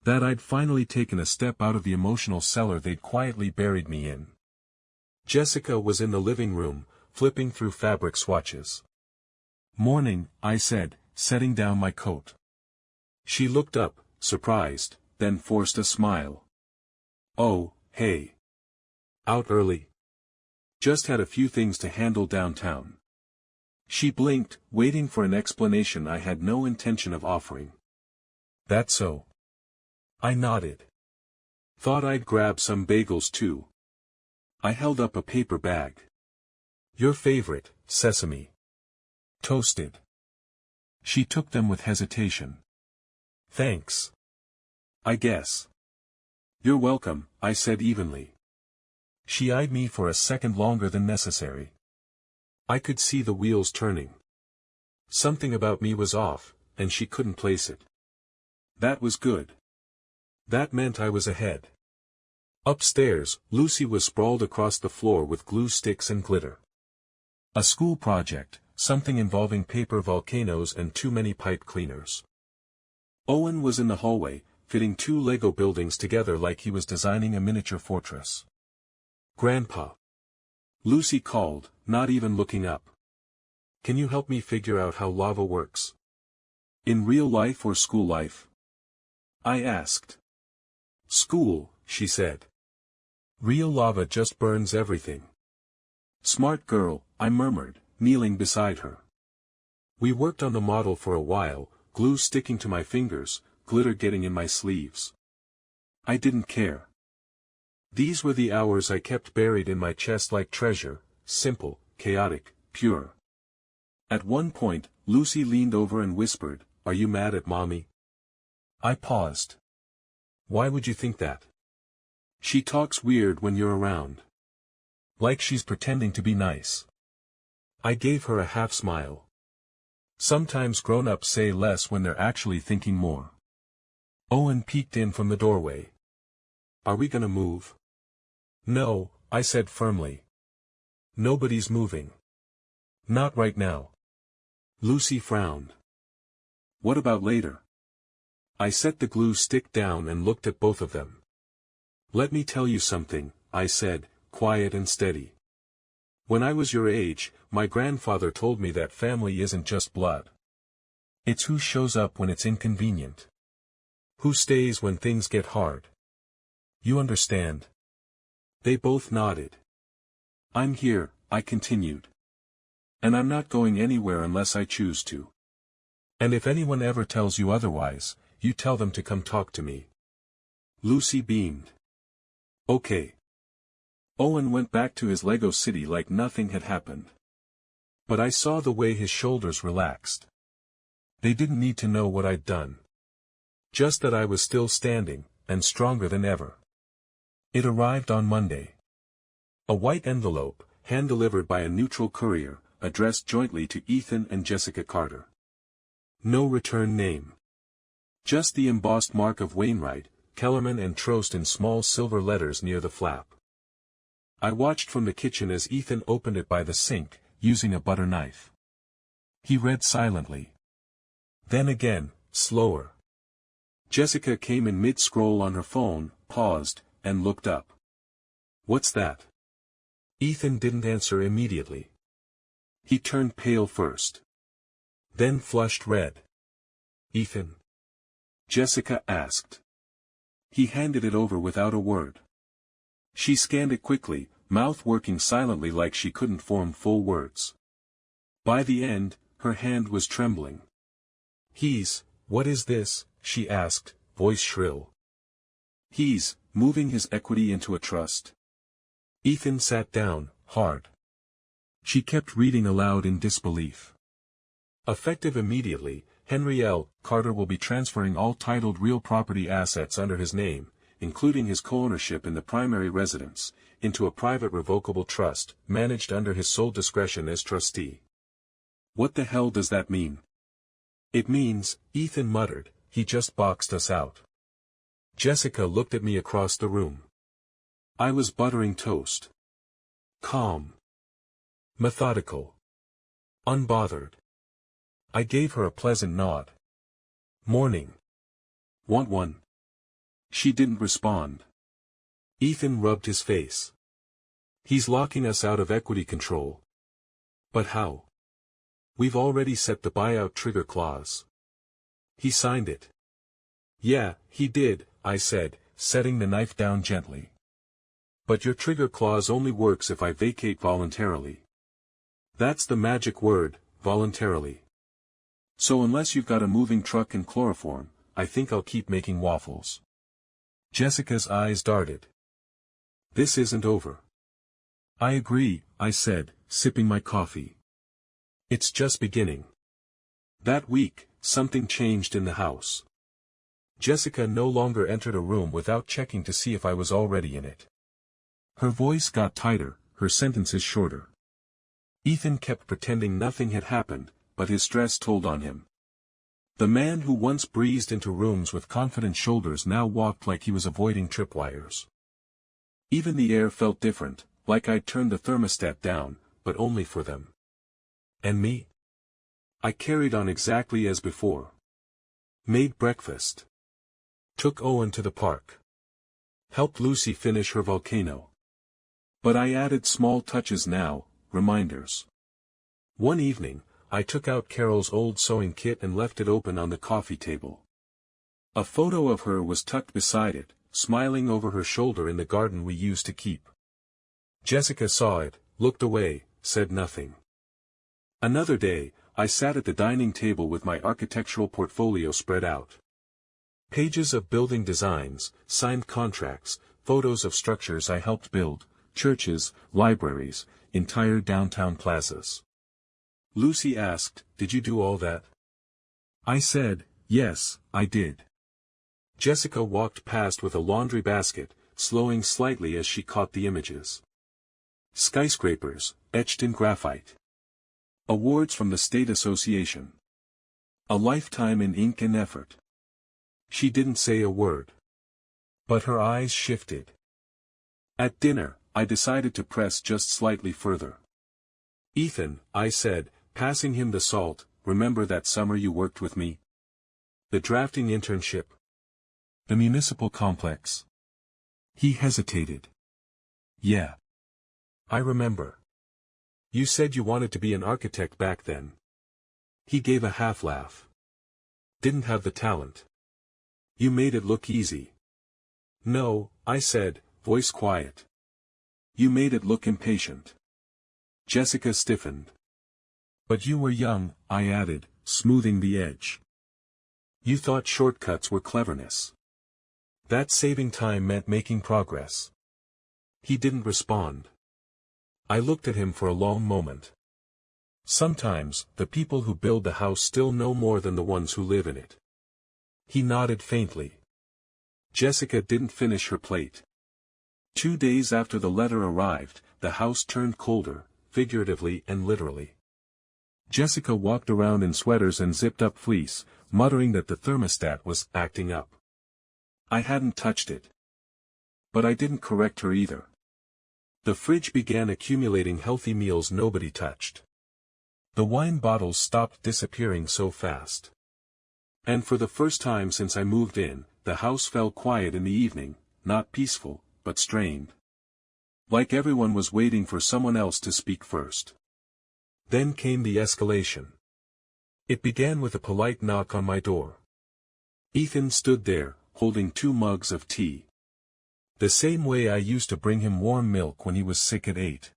That I'd finally taken a step out of the emotional cellar they'd quietly buried me in. Jessica was in the living room, flipping through fabric swatches. "Morning," I said, setting down my coat. She looked up, surprised, then forced a smile. "Oh, hey. Out early? Just had a few things to handle downtown." She blinked, waiting for an explanation I had no intention of offering. That so? I nodded. Thought I'd grab some bagels too. I held up a paper bag. Your favorite, sesame. Toasted. She took them with hesitation. Thanks. I guess. You're welcome, I said evenly. She eyed me for a second longer than necessary. I could see the wheels turning. Something about me was off, and she couldn't place it. That was good. That meant I was ahead. Upstairs, Lucy was sprawled across the floor with glue sticks and glitter. A school project, something involving paper volcanoes and too many pipe cleaners. Owen was in the hallway, fitting two Lego buildings together like he was designing a miniature fortress. Grandpa. Lucy called, not even looking up. Can you help me figure out how lava works? In real life or school life? I asked. School, she said. Real lava just burns everything. Smart girl, I murmured, kneeling beside her. We worked on the model for a while, glue sticking to my fingers, glitter getting in my sleeves. I didn't care. These were the hours I kept buried in my chest like treasure, simple, chaotic, pure. At one point, Lucy leaned over and whispered, "Are you mad at Mommy?" I paused. Why would you think that? She talks weird when you're around. Like she's pretending to be nice. I gave her a half smile. Sometimes grown-ups say less when they're actually thinking more. Owen peeked in from the doorway. Are we gonna move? No, I said firmly. Nobody's moving. Not right now. Lucy frowned. What about later? I set the glue stick down and looked at both of them. Let me tell you something, I said, quiet and steady. When I was your age, my grandfather told me that family isn't just blood. It's who shows up when it's inconvenient. Who stays when things get hard. You understand? They both nodded. I'm here, I continued. And I'm not going anywhere unless I choose to. And if anyone ever tells you otherwise, you tell them to come talk to me. Lucy beamed. Okay. Owen went back to his Lego city like nothing had happened. But I saw the way his shoulders relaxed. They didn't need to know what I'd done. Just that I was still standing, and stronger than ever. It arrived on Monday. A white envelope, hand-delivered by a neutral courier, addressed jointly to Ethan and Jessica Carter. No return name. Just the embossed mark of Wainwright, Kellerman and Trost in small silver letters near the flap. I watched from the kitchen as Ethan opened it by the sink, using a butter knife. He read silently. Then again, slower. Jessica came in mid-scroll on her phone, paused, and looked up. What's that? Ethan didn't answer immediately. He turned pale first. Then flushed red. Ethan? Jessica asked. He handed it over without a word. She scanned it quickly, mouth working silently like she couldn't form full words. By the end, her hand was trembling. What is this? She asked, voice shrill. He's moving his equity into a trust. Ethan sat down, hard. She kept reading aloud in disbelief. Effective immediately, Henry L. Carter will be transferring all titled real property assets under his name, including his co-ownership in the primary residence, into a private revocable trust, managed under his sole discretion as trustee. What the hell does that mean? It means, Ethan muttered, he just boxed us out. Jessica looked at me across the room. I was buttering toast. Calm. Methodical. Unbothered. I gave her a pleasant nod. Morning. Want one? She didn't respond. Ethan rubbed his face. He's locking us out of equity control. But how? We've already set the buyout trigger clause. He signed it. Yeah, he did, I said, setting the knife down gently. But your trigger clause only works if I vacate voluntarily. That's the magic word, voluntarily. So unless you've got a moving truck and chloroform, I think I'll keep making waffles. Jessica's eyes darted. This isn't over. I agree, I said, sipping my coffee. It's just beginning. That week, something changed in the house. Jessica no longer entered a room without checking to see if I was already in it. Her voice got tighter, her sentences shorter. Ethan kept pretending nothing had happened, but his stress told on him. The man who once breezed into rooms with confident shoulders now walked like he was avoiding tripwires. Even the air felt different, like I'd turned the thermostat down, but only for them. And me? I carried on exactly as before. Made breakfast. Took Owen to the park. Helped Lucy finish her volcano. But I added small touches now, reminders. One evening, I took out Carol's old sewing kit and left it open on the coffee table. A photo of her was tucked beside it, smiling over her shoulder in the garden we used to keep. Jessica saw it, looked away, said nothing. Another day, I sat at the dining table with my architectural portfolio spread out. Pages of building designs, signed contracts, photos of structures I helped build, churches, libraries, entire downtown plazas. Lucy asked, "Did you do all that?" I said, "Yes, I did." Jessica walked past with a laundry basket, slowing slightly as she caught the images. Skyscrapers, etched in graphite. Awards from the State Association. A lifetime in ink and effort. She didn't say a word. But her eyes shifted. At dinner, I decided to press just slightly further. "Ethan," I said, passing him the salt, "remember that summer you worked with me? The drafting internship? The municipal complex?" He hesitated. "Yeah. I remember. You said you wanted to be an architect back then." He gave a half laugh. "Didn't have the talent. You made it look easy." "No," I said, voice quiet. "You made it look impatient." Jessica stiffened. "But you were young," I added, smoothing the edge. "You thought shortcuts were cleverness. That saving time meant making progress." He didn't respond. I looked at him for a long moment. Sometimes, the people who build the house still know more than the ones who live in it. He nodded faintly. Jessica didn't finish her plate. 2 days after the letter arrived, the house turned colder, figuratively and literally. Jessica walked around in sweaters and zipped-up fleece, muttering that the thermostat was acting up. I hadn't touched it. But I didn't correct her either. The fridge began accumulating healthy meals nobody touched. The wine bottles stopped disappearing so fast. And for the first time since I moved in, the house fell quiet in the evening, not peaceful, but strained. Like everyone was waiting for someone else to speak first. Then came the escalation. It began with a polite knock on my door. Ethan stood there, holding 2 mugs of tea. The same way I used to bring him warm milk when he was sick at 8.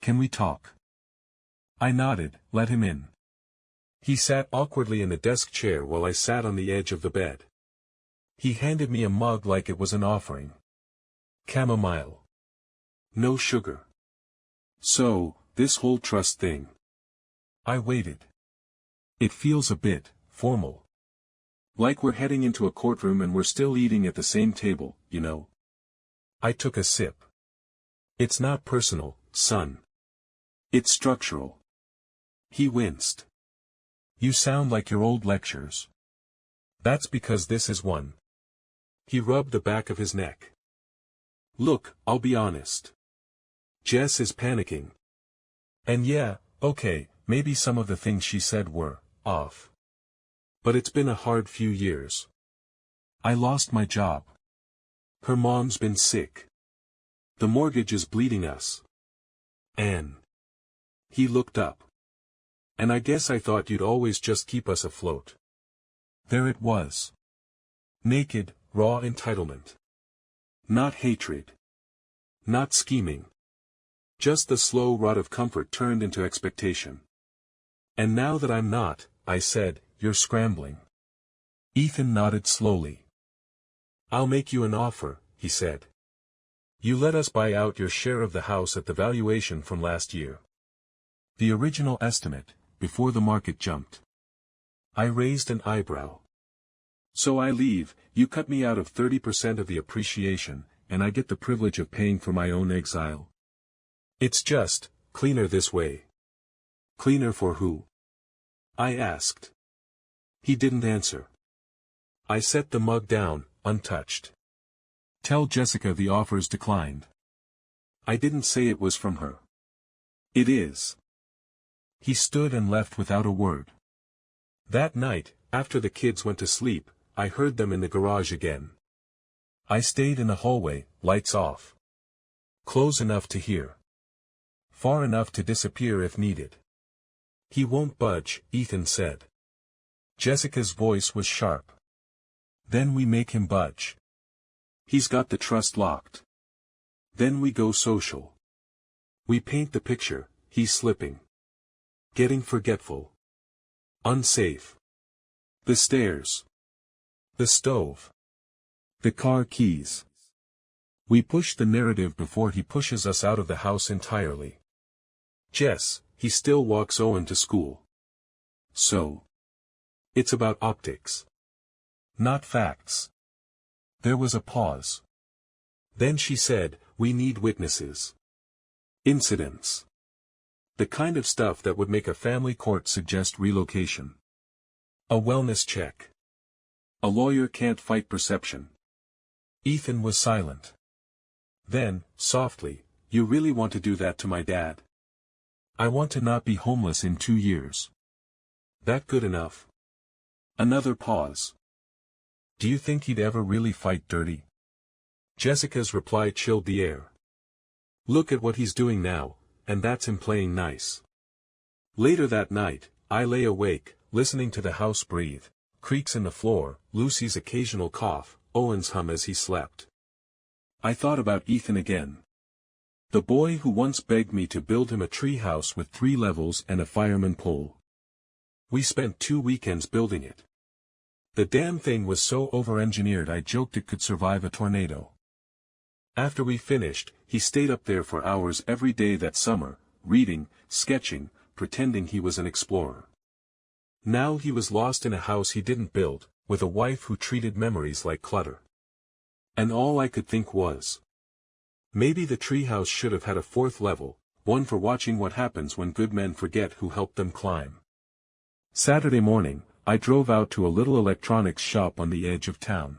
"Can we talk?" I nodded, let him in. He sat awkwardly in the desk chair while I sat on the edge of the bed. He handed me a mug like it was an offering. Chamomile. No sugar. "So, this whole trust thing." I waited. "It feels a bit formal. Like we're heading into a courtroom and we're still eating at the same table, you know." I took a sip. "It's not personal, son. It's structural." He winced. "You sound like your old lectures." "That's because this is one." He rubbed the back of his neck. "Look, I'll be honest. Jess is panicking. And yeah, okay, maybe some of the things she said were off. But it's been a hard few years. I lost my job. Her mom's been sick. The mortgage is bleeding us. Anne." He looked up. "And I guess I thought you'd always just keep us afloat." There it was. Naked, raw entitlement. Not hatred. Not scheming. Just the slow rot of comfort turned into expectation. And now that I'm not, I said, you're scrambling. Ethan nodded slowly. I'll make you an offer, he said. You let us buy out your share of the house at the valuation from last year. The original estimate, before the market jumped. I raised an eyebrow. So I leave, you cut me out of 30% of the appreciation, and I get the privilege of paying for my own exile. It's just, cleaner this way. Cleaner for who? I asked. He didn't answer. I set the mug down, untouched. Tell Jessica the offer's declined. I didn't say it was from her. It is. He stood and left without a word. That night, after the kids went to sleep, I heard them in the garage again. I stayed in the hallway, lights off. Close enough to hear. Far enough to disappear if needed. He won't budge, Ethan said. Jessica's voice was sharp. Then we make him budge. He's got the trust locked. Then we go social. We paint the picture, he's slipping. Getting forgetful. Unsafe. The stairs. The stove. The car keys. We push the narrative before he pushes us out of the house entirely. Jess, he still walks Owen to school. So. It's about optics. Not facts. There was a pause. Then she said, we need witnesses. Incidents. The kind of stuff that would make a family court suggest relocation. A wellness check. A lawyer can't fight perception. Ethan was silent. Then, softly, you really want to do that to my dad? I want to not be homeless in 2 years. That good enough? Another pause. Do you think he'd ever really fight dirty? Jessica's reply chilled the air. Look at what he's doing now, and that's him playing nice. Later that night, I lay awake, listening to the house breathe, creaks in the floor, Lucy's occasional cough, Owen's hum as he slept. I thought about Ethan again. The boy who once begged me to build him a tree house with 3 levels and a fireman pole. We spent 2 weekends building it. The damn thing was so over-engineered I joked it could survive a tornado. After we finished, he stayed up there for hours every day that summer, reading, sketching, pretending he was an explorer. Now he was lost in a house he didn't build, with a wife who treated memories like clutter. And all I could think was, maybe the treehouse should have had a 4th level, one for watching what happens when good men forget who helped them climb. Saturday morning, I drove out to a little electronics shop on the edge of town.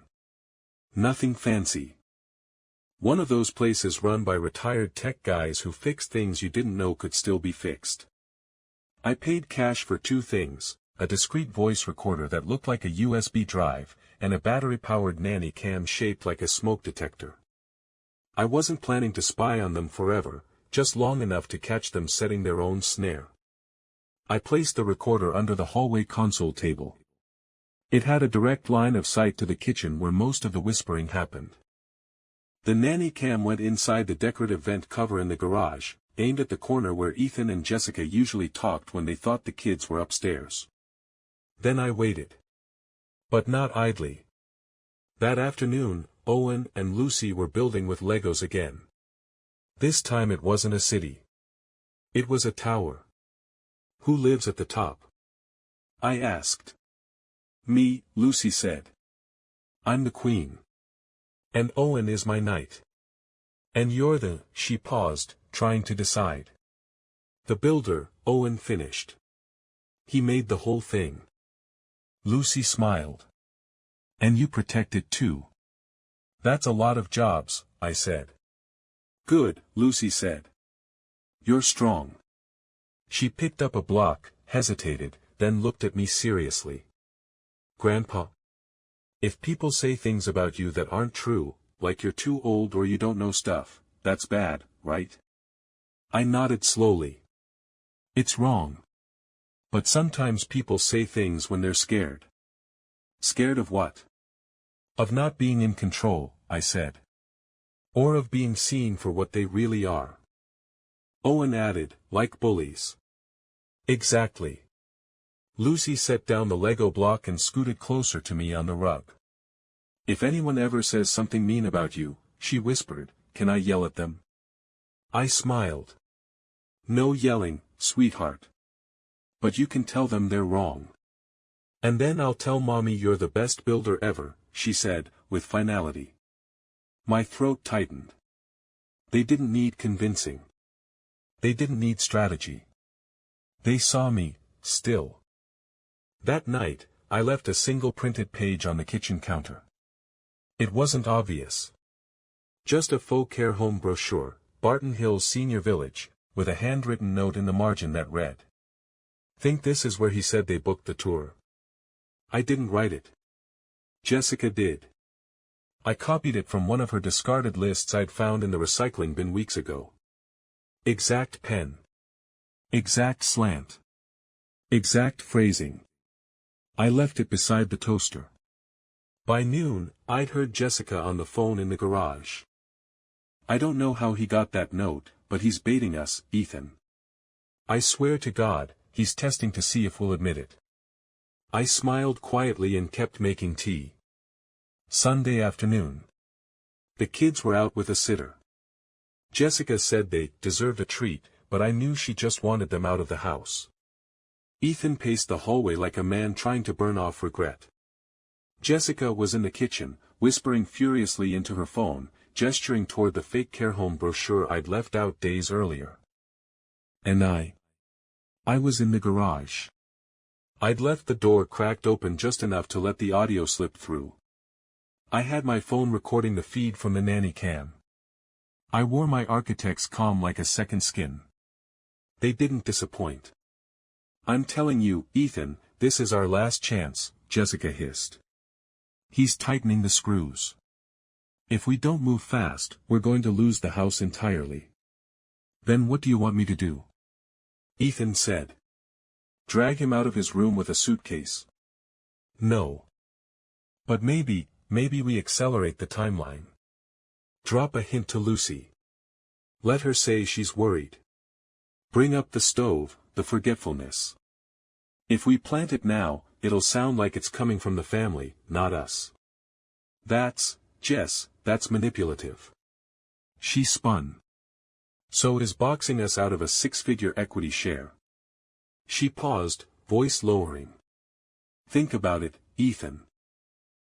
Nothing fancy. One of those places run by retired tech guys who fix things you didn't know could still be fixed. I paid cash for 2 things, a discreet voice recorder that looked like a USB drive, and a battery-powered nanny cam shaped like a smoke detector. I wasn't planning to spy on them forever, just long enough to catch them setting their own snare. I placed the recorder under the hallway console table. It had a direct line of sight to the kitchen where most of the whispering happened. The nanny cam went inside the decorative vent cover in the garage, aimed at the corner where Ethan and Jessica usually talked when they thought the kids were upstairs. Then I waited. But not idly. That afternoon, Owen and Lucy were building with Legos again. This time it wasn't a city. It was a tower. Who lives at the top? I asked. Me, Lucy said. I'm the queen. And Owen is my knight. And you're the, she paused, trying to decide. The builder, Owen finished. He made the whole thing. Lucy smiled. And you protect it too. That's a lot of jobs, I said. Good, Lucy said. You're strong. She picked up a block, hesitated, then looked at me seriously. Grandpa? If people say things about you that aren't true, like you're too old or you don't know stuff, that's bad, right? I nodded slowly. It's wrong. But sometimes people say things when they're scared. Scared of what? Of not being in control, I said. Or of being seen for what they really are. Owen added, like bullies. Exactly. Lucy set down the Lego block and scooted closer to me on the rug. If anyone ever says something mean about you, she whispered, can I yell at them? I smiled. No yelling, sweetheart. But you can tell them they're wrong. And then I'll tell Mommy you're the best builder ever, she said, with finality. My throat tightened. They didn't need convincing. They didn't need strategy. They saw me, still. That night, I left a single printed page on the kitchen counter. It wasn't obvious. Just a faux care home brochure, Barton Hills Senior Village, with a handwritten note in the margin that read. Think this is where he said they booked the tour. I didn't write it. Jessica did. I copied it from one of her discarded lists I'd found in the recycling bin weeks ago. Exact pen. Exact slant. Exact phrasing. I left it beside the toaster. By noon, I'd heard Jessica on the phone in the garage. I don't know how he got that note, but he's baiting us, Ethan. I swear to God, he's testing to see if we'll admit it. I smiled quietly and kept making tea. Sunday afternoon. The kids were out with a sitter. Jessica said they deserved a treat, but I knew she just wanted them out of the house. Ethan paced the hallway like a man trying to burn off regret. Jessica was in the kitchen, whispering furiously into her phone, gesturing toward the fake care home brochure I'd left out days earlier. And I was in the garage. I'd left the door cracked open just enough to let the audio slip through. I had my phone recording the feed from the nanny cam. I wore my architect's calm like a second skin. They didn't disappoint. I'm telling you, Ethan, this is our last chance, Jessica hissed. He's tightening the screws. If we don't move fast, we're going to lose the house entirely. Then what do you want me to do? Ethan said. Drag him out of his room with a suitcase. No. But maybe we accelerate the timeline. Drop a hint to Lucy. Let her say she's worried. Bring up the stove, the forgetfulness. If we plant it now, it'll sound like it's coming from the family, not us. Jess, that's manipulative. She spun. So it is boxing us out of a 6-figure equity share. She paused, voice lowering. Think about it, Ethan.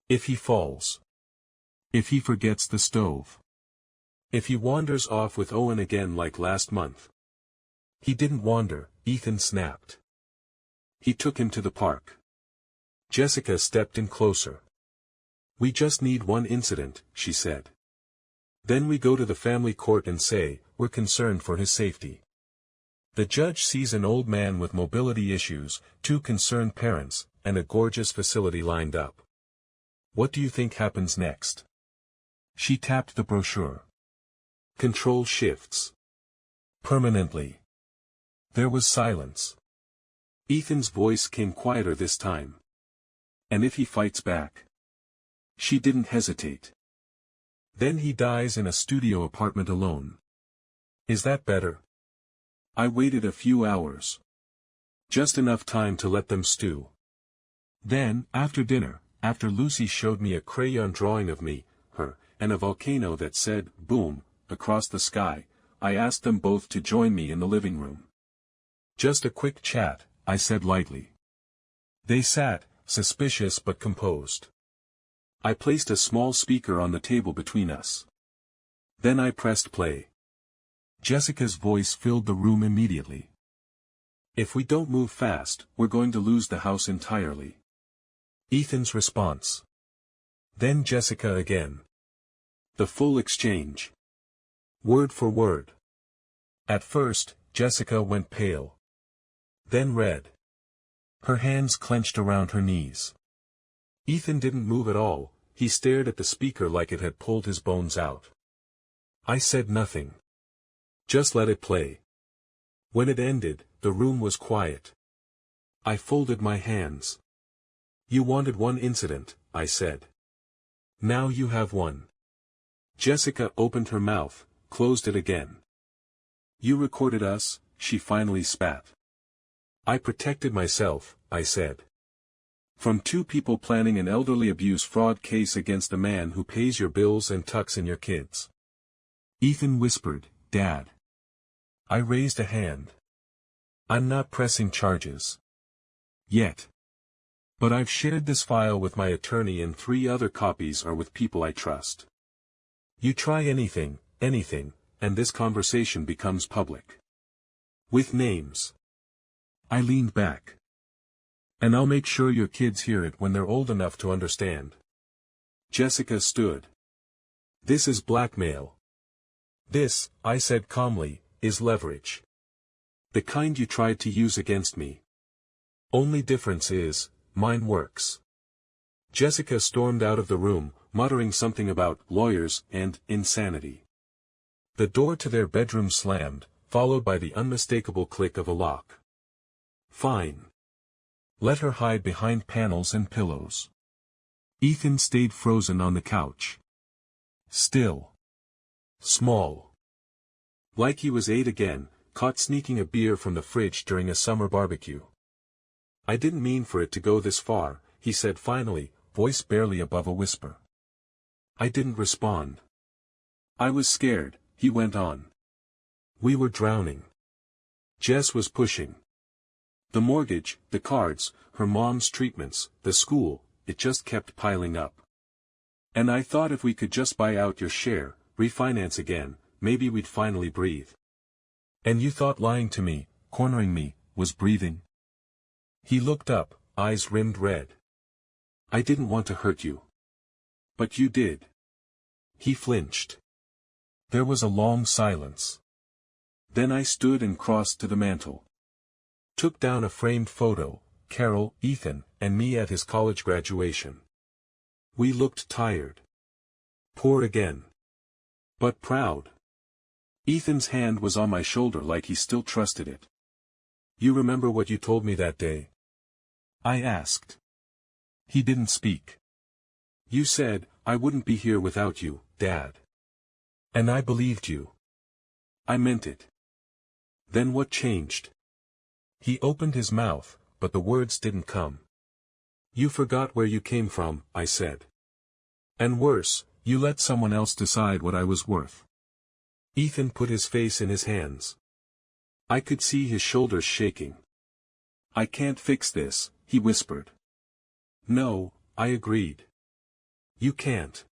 If he falls. If he forgets the stove. If he wanders off with Owen again like last month. He didn't wander, Ethan snapped. He took him to the park. Jessica stepped in closer. We just need one incident, she said. Then we go to the family court and say, we're concerned for his safety. The judge sees an old man with mobility issues, 2 concerned parents, and a gorgeous facility lined up. What do you think happens next? She tapped the brochure. Control shifts. Permanently. There was silence. Ethan's voice came quieter this time. And if he fights back? She didn't hesitate. Then he dies in a studio apartment alone. Is that better? I waited a few hours. Just enough time to let them stew. Then, after dinner, after Lucy showed me a crayon drawing of me, her, and a volcano that said, boom, across the sky, I asked them both to join me in the living room. Just a quick chat, I said lightly. They sat, suspicious but composed. I placed a small speaker on the table between us. Then I pressed play. Jessica's voice filled the room immediately. If we don't move fast, we're going to lose the house entirely. Ethan's response. Then Jessica again. The full exchange. Word for word. At first, Jessica went pale. Then red. Her hands clenched around her knees. Ethan didn't move at all, he stared at the speaker like it had pulled his bones out. I said nothing. Just let it play. When it ended, the room was quiet. I folded my hands. You wanted one incident, I said. Now you have one. Jessica opened her mouth, closed it again. You recorded us, she finally spat. I protected myself, I said. From two people planning an elderly abuse fraud case against a man who pays your bills and tucks in your kids. Ethan whispered, Dad. I raised a hand. I'm not pressing charges. Yet. But I've shared this file with my attorney and 3 other copies are with people I trust. You try anything, and this conversation becomes public. With names. I leaned back. And I'll make sure your kids hear it when they're old enough to understand. Jessica stood. This is blackmail. This, I said calmly, is leverage. The kind you tried to use against me. Only difference is, mine works. Jessica stormed out of the room, muttering something about lawyers and insanity. The door to their bedroom slammed, followed by the unmistakable click of a lock. Fine. Let her hide behind panels and pillows. Ethan stayed frozen on the couch. Still. Small. Like he was 8 again, caught sneaking a beer from the fridge during a summer barbecue. I didn't mean for it to go this far, he said finally, voice barely above a whisper. I didn't respond. I was scared, he went on. We were drowning. Jess was pushing. The mortgage, the cards, her mom's treatments, the school, it just kept piling up. And I thought if we could just buy out your share, refinance again, maybe we'd finally breathe. And you thought lying to me, cornering me, was breathing? He looked up, eyes rimmed red. I didn't want to hurt you. But you did. He flinched. There was a long silence. Then I stood and crossed to the mantel. Took down a framed photo, Carol, Ethan, and me at his college graduation. We looked tired. Poor again. But proud. Ethan's hand was on my shoulder like he still trusted it. You remember what you told me that day? I asked. He didn't speak. You said, I wouldn't be here without you, Dad. And I believed you. I meant it. Then what changed? He opened his mouth, but the words didn't come. You forgot where you came from, I said. And worse, you let someone else decide what I was worth. Ethan put his face in his hands. I could see his shoulders shaking. I can't fix this, he whispered. No, I agreed. You can't.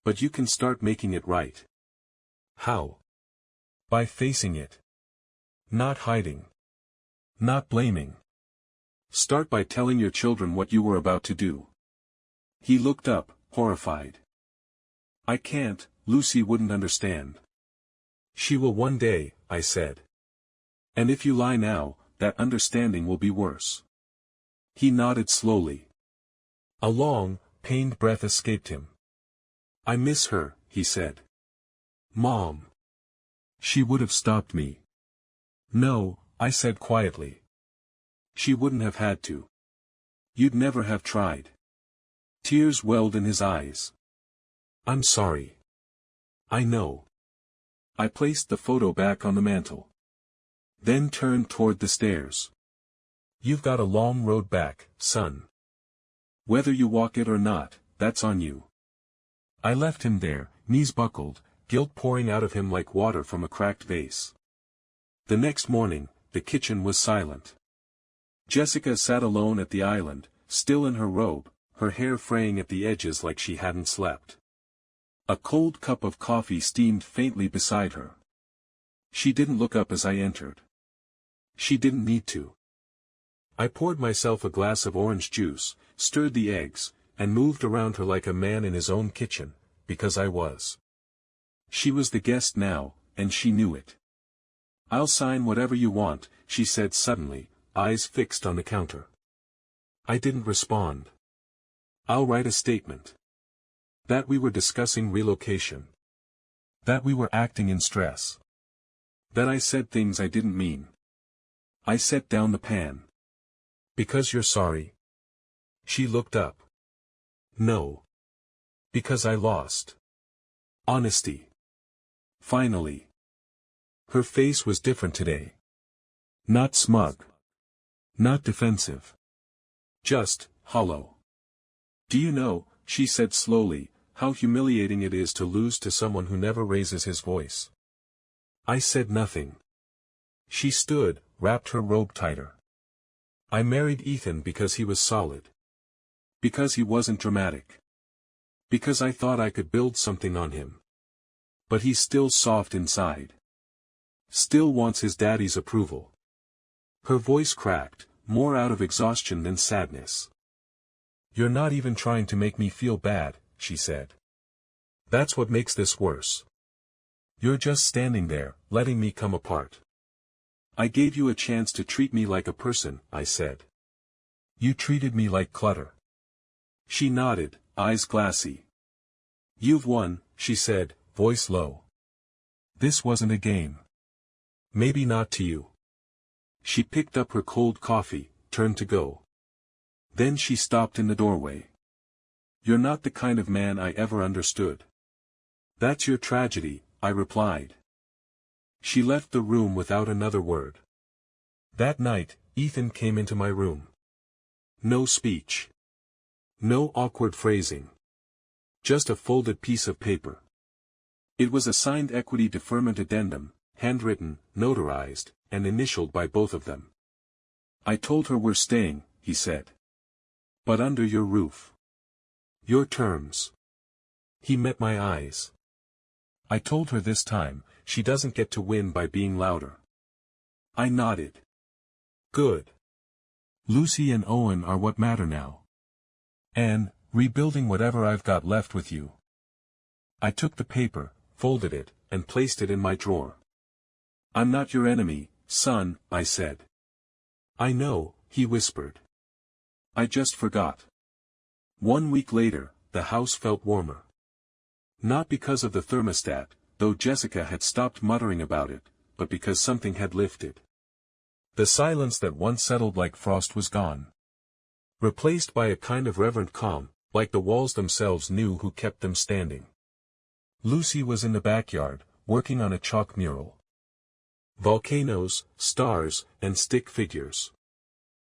But you can start making it right. How? By facing it. Not hiding. Not blaming. Start by telling your children what you were about to do. He looked up, horrified. I can't, Lucy wouldn't understand. She will one day, I said. And if you lie now, that understanding will be worse. He nodded slowly. A long, pained breath escaped him. I miss her, he said. Mom. She would have stopped me. No, I said quietly. She wouldn't have had to. You'd never have tried. Tears welled in his eyes. I'm sorry. I know. I placed the photo back on the mantel. Then turned toward the stairs. You've got a long road back, son. Whether you walk it or not, that's on you. I left him there, knees buckled, guilt pouring out of him like water from a cracked vase. The next morning, the kitchen was silent. Jessica sat alone at the island, still in her robe, her hair fraying at the edges like she hadn't slept. A cold cup of coffee steamed faintly beside her. She didn't look up as I entered. She didn't need to. I poured myself a glass of orange juice, stirred the eggs, and moved around her like a man in his own kitchen, because I was. She was the guest now, and she knew it. I'll sign whatever you want, she said suddenly, eyes fixed on the counter. I didn't respond. I'll write a statement. That we were discussing relocation. That we were acting in stress. That I said things I didn't mean. I set down the pan. Because you're sorry? She looked up. No. Because I lost. Honesty. Finally. Her face was different today. Not smug. Not defensive. Just, hollow. Do you know, she said slowly, how humiliating it is to lose to someone who never raises his voice. I said nothing. She stood, wrapped her robe tighter. I married Ethan because he was solid. Because he wasn't dramatic. Because I thought I could build something on him. But he's still soft inside. Still wants his daddy's approval. Her voice cracked, more out of exhaustion than sadness. You're not even trying to make me feel bad, she said. That's what makes this worse. You're just standing there, letting me come apart. I gave you a chance to treat me like a person, I said. You treated me like clutter. She nodded, eyes glassy. You've won, she said, voice low. This wasn't a game. Maybe not to you. She picked up her cold coffee, turned to go. Then she stopped in the doorway. You're not the kind of man I ever understood. That's your tragedy, I replied. She left the room without another word. That night, Ethan came into my room. No speech. No awkward phrasing. Just a folded piece of paper. It was a signed equity deferment addendum, handwritten, notarized, and initialed by both of them. I told her we're staying, he said. But under your roof. Your terms. He met my eyes. I told her this time, she doesn't get to win by being louder. I nodded. Good. Lucy and Owen are what matter now. And, rebuilding whatever I've got left with you. I took the paper, folded it, and placed it in my drawer. I'm not your enemy, son, I said. I know, he whispered. I just forgot. 1 week later, the house felt warmer. Not because of the thermostat, though Jessica had stopped muttering about it, but because something had lifted. The silence that once settled like frost was gone. Replaced by a kind of reverent calm, like the walls themselves knew who kept them standing. Lucy was in the backyard, working on a chalk mural. Volcanoes, stars, and stick figures.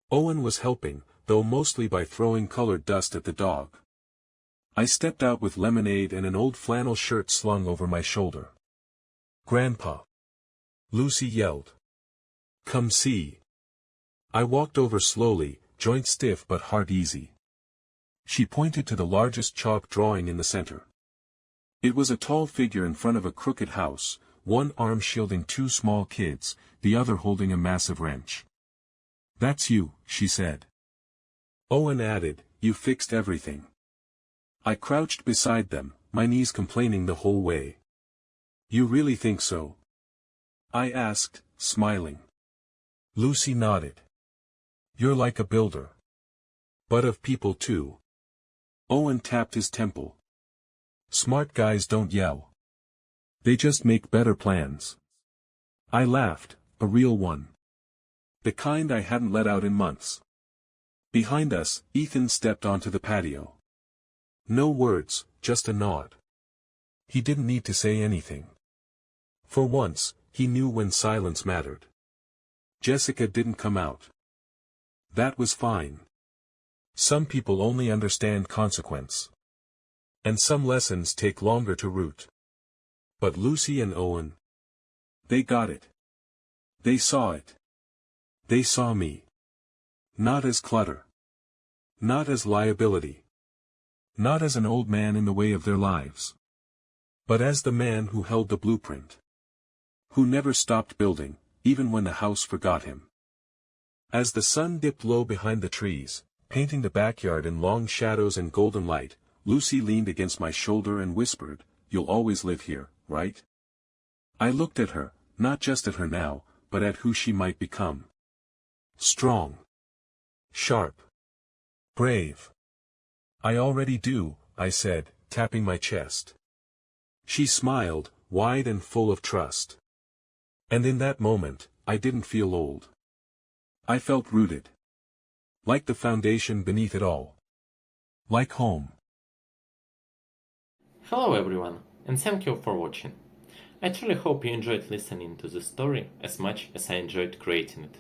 Owen was helping, though mostly by throwing colored dust at the dog. I stepped out with lemonade and an old flannel shirt slung over my shoulder. Grandpa! Lucy yelled. Come see. I walked over slowly, joint stiff but heart easy. She pointed to the largest chalk drawing in the center. It was a tall figure in front of a crooked house, one arm shielding two small kids, the other holding a massive wrench. That's you, she said. Owen added, you fixed everything. I crouched beside them, my knees complaining the whole way. You really think so? I asked, smiling. Lucy nodded. You're like a builder. But of people too. Owen tapped his temple. Smart guys don't yell. They just make better plans. I laughed, a real one. The kind I hadn't let out in months. Behind us, Ethan stepped onto the patio. No words, just a nod. He didn't need to say anything. For once, he knew when silence mattered. Jessica didn't come out. That was fine. Some people only understand consequence. And some lessons take longer to root. But Lucy and Owen. They got it. They saw it. They saw me. Not as clutter. Not as liability. Not as an old man in the way of their lives. But as the man who held the blueprint. Who never stopped building, even when the house forgot him. As the sun dipped low behind the trees, painting the backyard in long shadows and golden light, Lucy leaned against my shoulder and whispered, You'll always live here, right? I looked at her, not just at her now, but at who she might become. Strong. Sharp. Brave. I already do, I said, tapping my chest. She smiled, wide and full of trust. And in that moment, I didn't feel old. I felt rooted. Like the foundation beneath it all. Like home. Hello everyone, and thank you for watching. I truly hope you enjoyed listening to the story as much as I enjoyed creating it.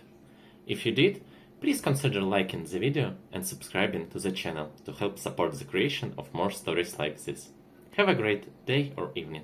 If you did, Please consider liking the video and subscribing to the channel to help support the creation of more stories like this. Have a great day or evening.